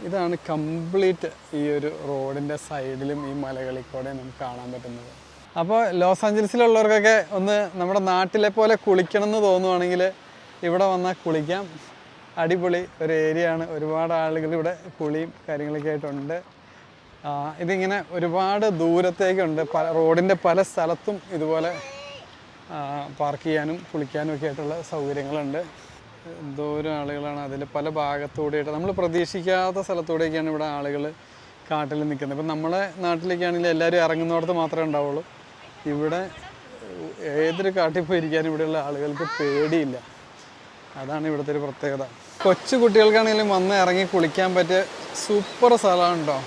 ഇതാണ് കംപ്ലീറ്റ് ഈ ഒരു റോഡിൻ്റെ സൈഡിലും ഈ മലകളിൽ കൂടെ നമുക്ക് കാണാൻ പറ്റുന്നത്. അപ്പോൾ ലോസ് ആഞ്ചലസിലുള്ളവർക്കൊക്കെ ഒന്ന് നമ്മുടെ നാട്ടിലെ പോലെ കുളിക്കണം എന്ന് തോന്നുവാണെങ്കിൽ ഇവിടെ വന്നാൽ കുളിക്കാം. അടിപൊളി ഒരു ഏരിയ ആണ്. ഒരുപാട് ആളുകൾ ഇവിടെ കുളിയും കാര്യങ്ങളൊക്കെ ആയിട്ടുണ്ട്. ഇതിങ്ങനെ ഒരുപാട് ദൂരത്തേക്കുണ്ട്. റോഡിൻ്റെ പല സ്ഥലത്തും ഇതുപോലെ പാർക്ക് ചെയ്യാനും കുളിക്കാനും ഒക്കെ ആയിട്ടുള്ള സൗകര്യങ്ങളുണ്ട്. എന്തോരം ആളുകളാണ് അതിൽ പല ഭാഗത്തൂടെയായിട്ട്. നമ്മൾ പ്രതീക്ഷിക്കാത്ത സ്ഥലത്തൂടെയൊക്കെയാണ് ഇവിടെ ആളുകൾ കാട്ടിൽ നിൽക്കുന്നത്. ഇപ്പം നമ്മളെ നാട്ടിലേക്കാണെങ്കിൽ എല്ലാവരും ഇറങ്ങുന്നിടത്ത് മാത്രമേ ഉണ്ടാവുള്ളൂ. ഇവിടെ ഏതൊരു കാട്ടിൽ പോയിരിക്കാനും ഇവിടെയുള്ള ആളുകൾക്ക് പേടിയില്ല. അതാണ് ഇവിടുത്തെ ഒരു പ്രത്യേകത. കൊച്ചു കുട്ടികൾക്കാണെങ്കിലും വന്ന് ഇറങ്ങി കുളിക്കാൻ പറ്റിയ സൂപ്പർ സ്ഥലമാണ് കേട്ടോ.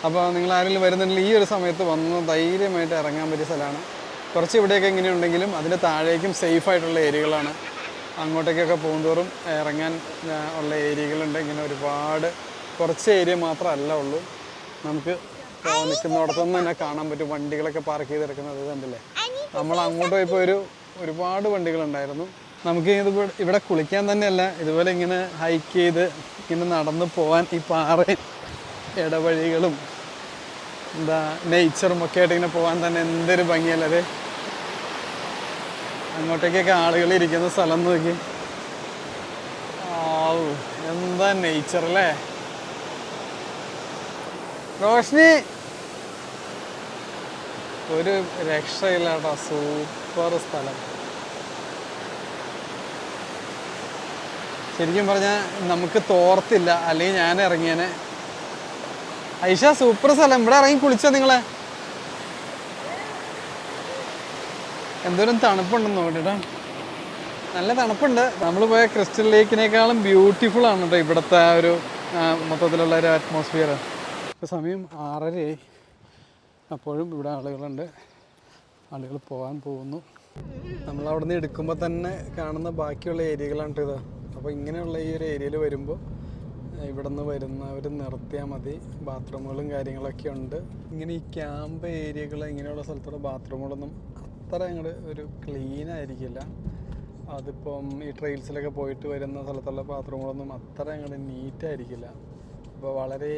അപ്പോൾ നിങ്ങൾ ആരെങ്കിലും വരുന്നുണ്ടെങ്കിൽ ഈ ഒരു സമയത്ത് വന്ന് ധൈര്യമായിട്ട് ഇറങ്ങാൻ പറ്റിയ സ്ഥലമാണ്. കുറച്ച് ഇവിടെയൊക്കെ ഇങ്ങനെയുണ്ടെങ്കിലും അതിൻ്റെ താഴേക്കും സേഫായിട്ടുള്ള ഏരിയകളാണ്. അങ്ങോട്ടേക്കൊക്കെ പോകുന്തോറും ഇറങ്ങാൻ ഉള്ള ഏരിയകളുണ്ട്. ഇങ്ങനെ ഒരുപാട് കുറച്ച് ഏരിയ മാത്രമല്ല ഉള്ളൂ. നമുക്ക് നിൽക്കുന്നിടത്തുനിന്ന് തന്നെ കാണാൻ പറ്റും വണ്ടികളൊക്കെ പാർക്ക് ചെയ്ത് കിടക്കുന്നത് കണ്ടില്ലേ. നമ്മൾ അങ്ങോട്ട് പോയപ്പോൾ ഒരുപാട് വണ്ടികളുണ്ടായിരുന്നു. നമുക്ക് ഇവിടെ കുളിക്കാൻ തന്നെയല്ല, ഇതുപോലെ ഇങ്ങനെ ഹൈക്ക് ചെയ്ത് ഇങ്ങനെ നടന്ന് പോകാൻ ഈ പാറ ഇടവഴികളും നേച്ചറും ഒക്കെ ആയിട്ട് ഇങ്ങനെ പോകാൻ തന്നെ എന്തൊരു ഭംഗിയല്ലേ. അങ്ങോട്ടേക്കൊക്കെ ആളുകൾ ഇരിക്കുന്ന സ്ഥലം നോക്കി. എന്താ നേച്ചർ അല്ലേ. റോഷ്നി ഒരു രക്ഷയില്ല കേട്ടോ, സൂപ്പർ സ്ഥലം. ശരിക്കും പറഞ്ഞാൽ നമുക്ക് തോർത്തില്ല, അല്ലെങ്കിൽ ഞാൻ ഇറങ്ങിയേനെ. ഐഷ സൂപ്പർ സ്ഥലം. ഇവിടെ ഇറങ്ങി കുളിച്ചോ നിങ്ങളെ? എന്തോരം തണുപ്പുണ്ടെന്ന് നോക്കിട്ടോ, നല്ല തണുപ്പുണ്ട്. നമ്മൾ പോയ ക്രിസ്റ്റൽ ലേക്കിനേക്കാളും ബ്യൂട്ടിഫുൾ ആണ് കേട്ടോ ഇവിടുത്തെ ആ ഒരു മൊത്തത്തിലുള്ള ഒരു അറ്റ്മോസ്ഫിയർ. ഇപ്പോൾ സമയം 6:30 അപ്പോഴും ഇവിടെ ആളുകളുണ്ട്, ആളുകൾ പോകാൻ പോകുന്നു. നമ്മളവിടെ നിന്ന് എടുക്കുമ്പോൾ തന്നെ കാണുന്ന ബാക്കിയുള്ള ഏരിയകളാണ് ഇത്. അപ്പോൾ ഇങ്ങനെയുള്ള ഈ ഒരു ഏരിയയിൽ വരുമ്പോൾ ഇവിടെ നിന്ന് വരുന്നവർ നിർത്തിയാൽ മതി. ബാത്റൂമുകളും കാര്യങ്ങളൊക്കെ ഉണ്ട്. ഇങ്ങനെ ഈ ക്യാമ്പ് ഏരിയകൾ ഇങ്ങനെയുള്ള സ്ഥലത്തുള്ള ബാത്റൂമുകളൊന്നും അത്ര അങ്ങോട്ട് ഒരു ക്ലീൻ ആയിരിക്കില്ല. അതിപ്പം ഈ ട്രെയിൽസിലൊക്കെ പോയിട്ട് വരുന്ന സ്ഥലത്തുള്ള ബാത്റൂമുകളൊന്നും അത്ര അങ്ങോട്ട് നീറ്റായിരിക്കില്ല. അപ്പോൾ വളരെ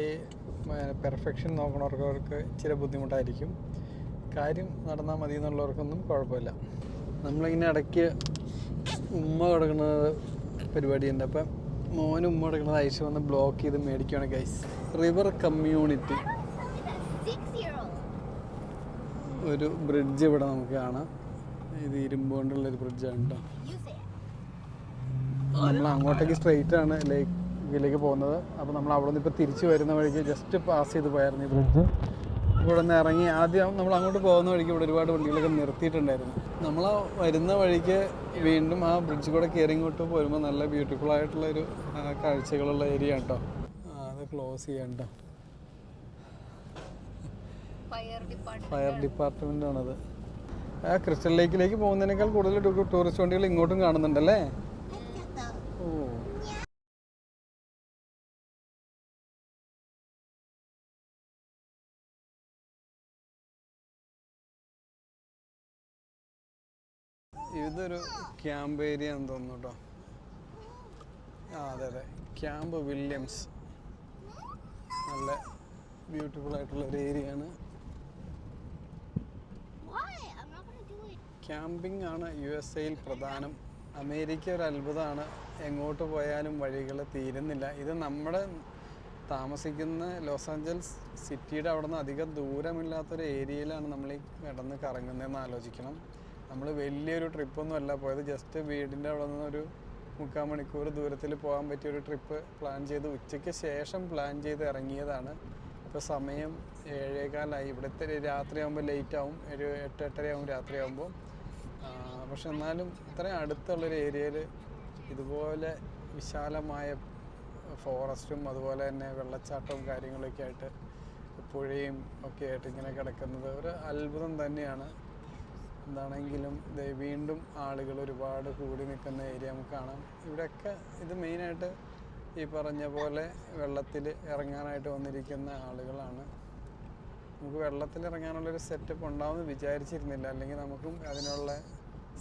പെർഫെക്ഷൻ നോക്കണവർക്ക് ഇച്ചിരി ബുദ്ധിമുട്ടായിരിക്കും. കാര്യം നടന്നാൽ മതി എന്നുള്ളവർക്കൊന്നും കുഴപ്പമില്ല. നമ്മളിങ്ങനെ ഇടയ്ക്ക് ഉമ്മ കൊടുക്കുന്ന പരിപാടിയുണ്ട്. അപ്പം മോന് ഉമ്മ കൊടുക്കുന്നത് ഐഷ വന്ന് ബ്ലോക്ക് ചെയ്ത് മേടിക്കുകയാണ് ഗൈസ്. റിവർ കമ്മ്യൂണിറ്റി ഒരു ബ്രിഡ്ജ് ഇവിടെ നമുക്ക് കാണാം. ഇത് ഇരുമ്പ് കൊണ്ടുള്ളൊരു ബ്രിഡ്ജാണ് കേട്ടോ. നമ്മൾ അങ്ങോട്ടേക്ക് സ്ട്രെയിറ്റ് ആണ് ലേക്കിലേക്ക് പോകുന്നത്. അപ്പോൾ നമ്മൾ അവിടെ നിന്ന് ഇപ്പോൾ തിരിച്ച് വരുന്ന വഴിക്ക് ജസ്റ്റ് പാസ് ചെയ്ത് പോയായിരുന്നു ഈ ബ്രിഡ്ജ്. ഇവിടെ നിന്ന് ഇറങ്ങി ആദ്യം നമ്മൾ അങ്ങോട്ട് പോകുന്ന വഴിക്ക് ഇവിടെ ഒരുപാട് വണ്ടികളൊക്കെ നിർത്തിയിട്ടുണ്ടായിരുന്നു. നമ്മൾ വരുന്ന വഴിക്ക് വീണ്ടും ആ ബ്രിഡ്ജ് കൂടെ കയറി ഇങ്ങോട്ട് പോരുമ്പോൾ നല്ല ബ്യൂട്ടിഫുൾ ആയിട്ടുള്ളൊരു കാഴ്ചകളുള്ള ഏരിയ കേട്ടോ. അത് ക്ലോസ് ചെയ്യാം കേട്ടോ. ഫയർ ഡിപ്പാർട്ട്മെൻ്റ് ആണത്. ആ ക്രിസ്റ്റൽ ലേക്കിലേക്ക് പോകുന്നതിനേക്കാൾ കൂടുതൽ ടൂറിസ്റ്റ് വണ്ടികൾ ഇങ്ങോട്ടും കാണുന്നുണ്ടല്ലേ. ഓ, ഇതൊരു ക്യാമ്പ് ഏരിയ എന്ന് തോന്നുന്നു കേട്ടോ. അതെ അതെ, ക്യാമ്പ് വില്യംസ്. നല്ല ബ്യൂട്ടിഫുൾ ആയിട്ടുള്ള ഒരു ഏരിയ ആണ്. ക്യാമ്പിംഗ് ആണ് USA-യിൽ പ്രധാനം. അമേരിക്ക ഒരു അത്ഭുതമാണ്, എങ്ങോട്ട് പോയാലും വഴികൾ തീരുന്നില്ല. ഇത് നമ്മുടെ താമസിക്കുന്ന ലോസ് ആഞ്ചൽസ് സിറ്റിയുടെ അവിടെ നിന്ന് അധികം ദൂരമില്ലാത്തൊരു ഏരിയയിലാണ് നമ്മൾ ഈ കിടന്ന് കറങ്ങുന്നതെന്ന് ആലോചിക്കണം. നമ്മൾ വലിയൊരു ട്രിപ്പൊന്നും അല്ല പോയത്. ജസ്റ്റ് വീടിൻ്റെ അവിടെ നിന്നൊരു 3/4 മണിക്കൂർ ദൂരത്തിൽ പോകാൻ പറ്റിയൊരു ട്രിപ്പ് പ്ലാൻ ചെയ്ത് ഉച്ചയ്ക്ക് ശേഷം പ്ലാൻ ചെയ്ത് ഇറങ്ങിയതാണ്. ഇപ്പോൾ സമയം 7:15 ഇവിടുത്തെ രാത്രിയാകുമ്പോൾ ലേറ്റാവും, ഒരു 8-8:30 ആവും രാത്രിയാകുമ്പോൾ. പക്ഷെ എന്നാലും ഇത്രയും അടുത്തുള്ളൊരു ഏരിയയിൽ ഇതുപോലെ വിശാലമായ ഫോറസ്റ്റും അതുപോലെ തന്നെ വെള്ളച്ചാട്ടവും കാര്യങ്ങളൊക്കെ ആയിട്ട് പുഴയും ഒക്കെ ആയിട്ട് ഇങ്ങനെ കിടക്കുന്നത് ഒരു അത്ഭുതം തന്നെയാണ്. എന്താണെങ്കിലും വീണ്ടും ആളുകൾ ഒരുപാട് കൂടി നിൽക്കുന്ന ഏരിയ നമുക്ക് കാണാം. ഇവിടെയൊക്കെ ഇത് മെയിനായിട്ട് ഈ പറഞ്ഞ പോലെ വെള്ളത്തിൽ ഇറങ്ങാനായിട്ട് വന്നിരിക്കുന്ന ആളുകളാണ്. നമുക്ക് വെള്ളത്തിൽ ഇറങ്ങാനുള്ളൊരു സെറ്റപ്പ് ഉണ്ടാവുമെന്ന് വിചാരിച്ചിരുന്നില്ല, അല്ലെങ്കിൽ നമുക്കും അതിനുള്ള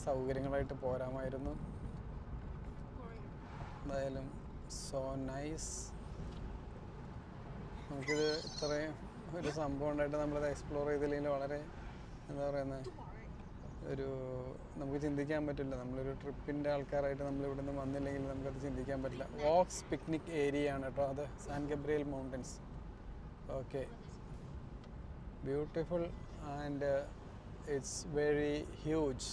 സൗകര്യങ്ങളായിട്ട് പോരാമായിരുന്നു. എന്തായാലും സോ നൈസ്. നമുക്കിത് ഇത്രയും ഒരു സംഭവം ഉണ്ടായിട്ട് നമ്മളത് എക്സ്പ്ലോർ ചെയ്തില്ലെങ്കിൽ വളരെ എന്താ പറയുന്നത് നമുക്ക് ചിന്തിക്കാൻ പറ്റില്ല. നമ്മളൊരു ട്രിപ്പിൻ്റെ ആൾക്കാരായിട്ട് നമ്മൾ ഇവിടെ നിന്ന് വന്നില്ലെങ്കിൽ നമുക്കത് ചിന്തിക്കാൻ പറ്റില്ല. വോക്സ് പിക്നിക് ഏരിയ ആണ് കേട്ടോ അത്, San Gabriel mountains. Okay, beautiful and it's very huge,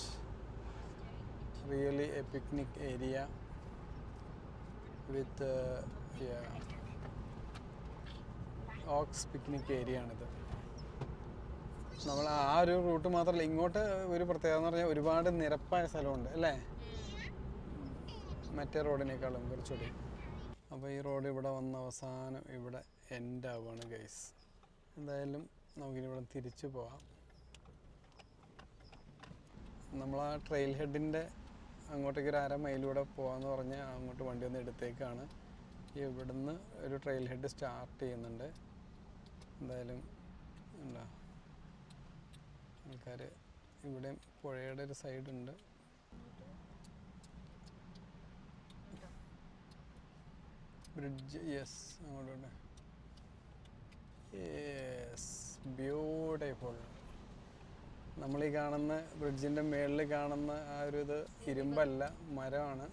really a picnic area with walks picnic area ആണിത്. നമ്മൾ ആ ഒരു റൂട്ട് മാത്രമല്ല, ഇങ്ങോട്ട് ഒരു പ്രത്യേകത എന്ന് പറഞ്ഞാൽ ഒരുപാട് നിരപ്പായ സ്ഥലമുണ്ട് അല്ലേ, മറ്റേ റോഡിനേക്കാളും കുറച്ചുകൂടി. അപ്പോൾ ഈ റോഡ് ഇവിടെ വന്ന അവസാനം ഇവിടെ എൻഡ് ആവുകയാണ് ഗൈസ്. എന്തായാലും നമുക്കിനി ഇവിടെ തിരിച്ചു പോകാം. നമ്മൾ ആ ട്രെയിൽ ഹെഡിൻ്റെ അങ്ങോട്ടേക്ക് ഒരു 1/2 മൈലൂടെ പോകാമെന്ന് പറഞ്ഞ് അങ്ങോട്ട് വണ്ടി ഒന്ന് എടുത്തേക്കാണ്. ഇവിടുന്ന് ഒരു ട്രെയിൽ ഹെഡ് സ്റ്റാർട്ട് ചെയ്യുന്നുണ്ട്. എന്തായാലും എന്താ ആൾക്കാർ ഇവിടെ പുഴയുടെ ഒരു സൈഡുണ്ട്. ബ്രിഡ്ജ് യെസ് അങ്ങോട്ട് യെസ് ബ്യൂട്ടിഫുൾ. നമ്മളീ കാണുന്ന ബ്രിഡ്ജിൻ്റെ മേളിൽ കാണുന്ന ആ ഒരു ഇത് ഇരുമ്പല്ല, മരമാണ്.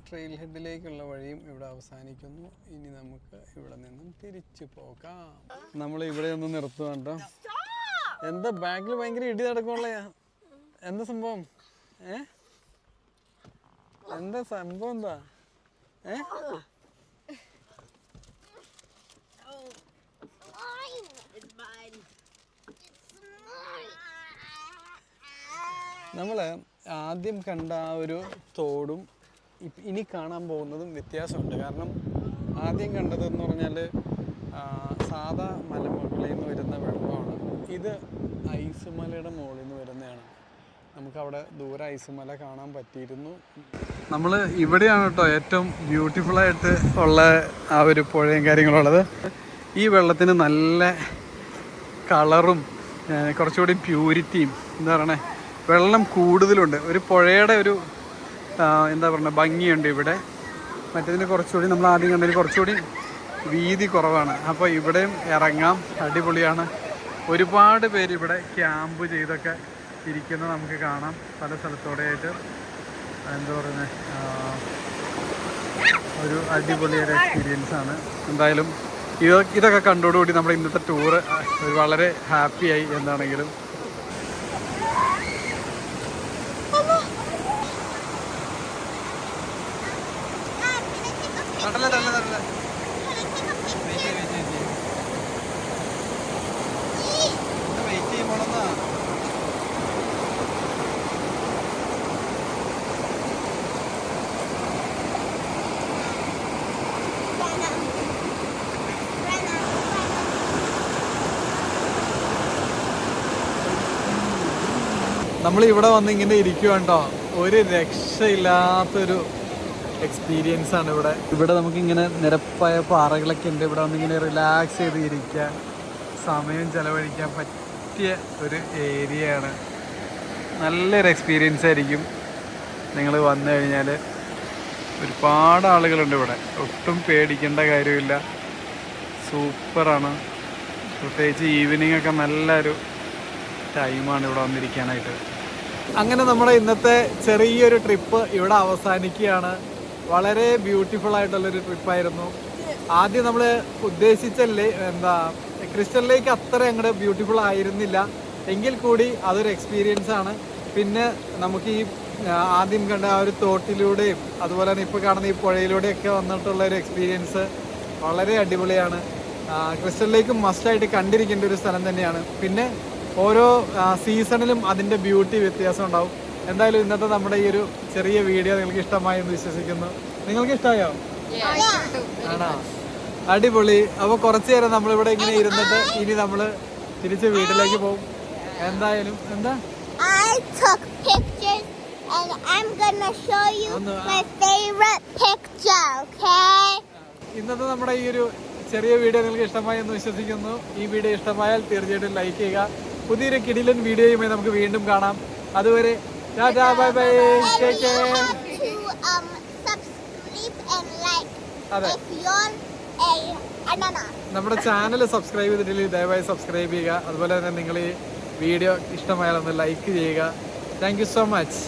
ട്രെയിൽ ഹെഡിലേക്കുള്ള വഴിയും ഇവിടെ അവസാനിക്കുന്നു. ഇനി നമുക്ക് ഇവിടെ നിന്നും തിരിച്ചു പോകാം. നമ്മൾ ഇവിടെ ഒന്ന് നിർത്തുക കേട്ടോ. എന്താ ബാക്കിൽ ഭയങ്കര ഇടി നടക്കുള്ളയാ? എന്താ സംഭവം? എന്താ സംഭവം? എന്താ നമ്മൾ ആദ്യം കണ്ട ആ ഒരു തോടും ഇനി കാണാൻ പോകുന്നതും വ്യത്യാസമുണ്ട്. കാരണം ആദ്യം കണ്ടതെന്ന് പറഞ്ഞാൽ സാധാ മലമുകളിൽ നിന്ന് വരുന്ന വെള്ളമാണ്. ഇത് ഐസുമലയുടെ മുകളിൽ നിന്ന് വരുന്നതാണ്. നമുക്കവിടെ ദൂരെ ഐസുമല കാണാൻ പറ്റിയിരുന്നു. നമ്മൾ ഇവിടെയാണ് കേട്ടോ ഏറ്റവും ബ്യൂട്ടിഫുള്ളായിട്ട് ഉള്ള ആ ഒരു പുഴയും കാര്യങ്ങളുള്ളത്. ഈ വെള്ളത്തിന് നല്ല കളറും കുറച്ചുകൂടി പ്യൂരിറ്റിയും എന്താ പറയണേ, വെള്ളം കൂടുതലുണ്ട്. ഒരു പുഴയുടെ ഒരു എന്താ പറയുക ഭംഗിയുണ്ട് ഇവിടെ. മറ്റേതിന് കുറച്ചുകൂടി നമ്മൾ ആദ്യം കണ്ടതിന് കുറച്ചുകൂടി വീതി കുറവാണ്. അപ്പോൾ ഇവിടെയും ഇറങ്ങാം, അടിപൊളിയാണ്. ഒരുപാട് പേര് ഇവിടെ ക്യാമ്പ് ചെയ്തൊക്കെ ഇരിക്കുന്നത് നമുക്ക് കാണാം പല സ്ഥലത്തോടെയായിട്ട്. എന്താ പറയുന്നത്, ഒരു അടിപൊളിയൊരു എക്സ്പീരിയൻസ് ആണ്. എന്തായാലും ഇതൊക്കെ കണ്ടോടുകൂടി നമ്മുടെ ഇന്നത്തെ ടൂറ് വളരെ ഹാപ്പിയായി. എന്താണെങ്കിലും നമ്മൾ ഇവിടെ വന്ന് ഇങ്ങനെ ഇരിക്കുവാണ്ടോ, ഒരു രക്ഷയില്ലാത്തൊരു എക്സ്പീരിയൻസ് ആണ് ഇവിടെ. ഇവിടെ നമുക്കിങ്ങനെ നിരപ്പായ പാറകളൊക്കെ ഉണ്ട്. ഇവിടെ വന്നിങ്ങനെ റിലാക്സ് ചെയ്ത് ഇരിക്കാൻ, സമയം ചെലവഴിക്കാൻ പറ്റിയ ഒരു ഏരിയയാണ്. നല്ലൊരു എക്സ്പീരിയൻസ് ആയിരിക്കും നിങ്ങൾ വന്നു കഴിഞ്ഞാൽ. ഒരുപാട് ആളുകളുണ്ട് ഇവിടെ, ഒട്ടും പേടിക്കേണ്ട കാര്യമില്ല. സൂപ്പറാണ്. പ്രത്യേകിച്ച് ഈവനിങ് ഒക്കെ നല്ലൊരു ടൈമാണ് ഇവിടെ വന്നിരിക്കാനായിട്ട്. അങ്ങനെ നമ്മുടെ ഇന്നത്തെ ചെറിയൊരു ട്രിപ്പ് ഇവിടെ അവസാനിക്കുകയാണ്. വളരെ ബ്യൂട്ടിഫുൾ ആയിട്ടുള്ളൊരു ട്രിപ്പായിരുന്നു. ആദ്യം നമ്മൾ ഉദ്ദേശിച്ചല്ലേ ക്രിസ്റ്റൽ ലേക്ക് അത്ര അങ്ങോട്ട് ബ്യൂട്ടിഫുൾ ആയിരുന്നില്ല, എങ്കിൽ കൂടി അതൊരു എക്സ്പീരിയൻസ് ആണ്. പിന്നെ നമുക്ക് ഈ ആദ്യം കണ്ട ആ ഒരു തോട്ടിലൂടെയും അതുപോലെ തന്നെ ഇപ്പോൾ കാണുന്ന ഈ പുഴയിലൂടെയൊക്കെ വന്നിട്ടുള്ള ഒരു എക്സ്പീരിയൻസ് വളരെ അടിപൊളിയാണ്. ക്രിസ്റ്റൽ ലേക്ക് മസ്റ്റായിട്ട് കണ്ടിരിക്കേണ്ട ഒരു സ്ഥലം തന്നെയാണ്. പിന്നെ ഓരോ സീസണിലും അതിൻ്റെ ബ്യൂട്ടി വ്യത്യാസം ഉണ്ടാവും. എന്തായാലും ഇന്നത്തെ നമ്മുടെ ഈ ഒരു ചെറിയ വീഡിയോ നിങ്ങൾക്ക് ഇഷ്ടമായി എന്ന് വിശ്വസിക്കുന്നു. നിങ്ങൾക്ക് ഇഷ്ടമായോ? ആണോ? അടിപൊളി. അപ്പോൾ കുറച്ച് നേരം നമ്മളിവിടെ ഇങ്ങനെ ഇരുന്നിട്ട് ഇനി നമ്മൾ തിരിച്ച് വീട്ടിലേക്ക് പോകും. എന്തായാലും എന്താ ഇന്നത്തെ നമ്മുടെ ഈ ഒരു ചെറിയ വീഡിയോ നിങ്ങൾക്ക് ഇഷ്ടമായി എന്ന് വിശ്വസിക്കുന്നു. ഈ വീഡിയോ ഇഷ്ടമായാൽ തീർച്ചയായിട്ടും ലൈക്ക് ചെയ്യുക. പുതിയൊരു കിടിലൻ വീഡിയോയുമായി നമുക്ക് വീണ്ടും കാണാം. അതുവരെ Tata, bye bye, take care. അതെ, നമ്മുടെ ചാനൽ സബ്സ്ക്രൈബ് ചെയ്തിട്ടില്ലെങ്കിൽ ദയവായി സബ്സ്ക്രൈബ് ചെയ്യുക. അതുപോലെ തന്നെ നിങ്ങൾ ഈ വീഡിയോ ഇഷ്ടമായാൽ ഒന്ന് ലൈക്ക് ചെയ്യുക. Thank you so much.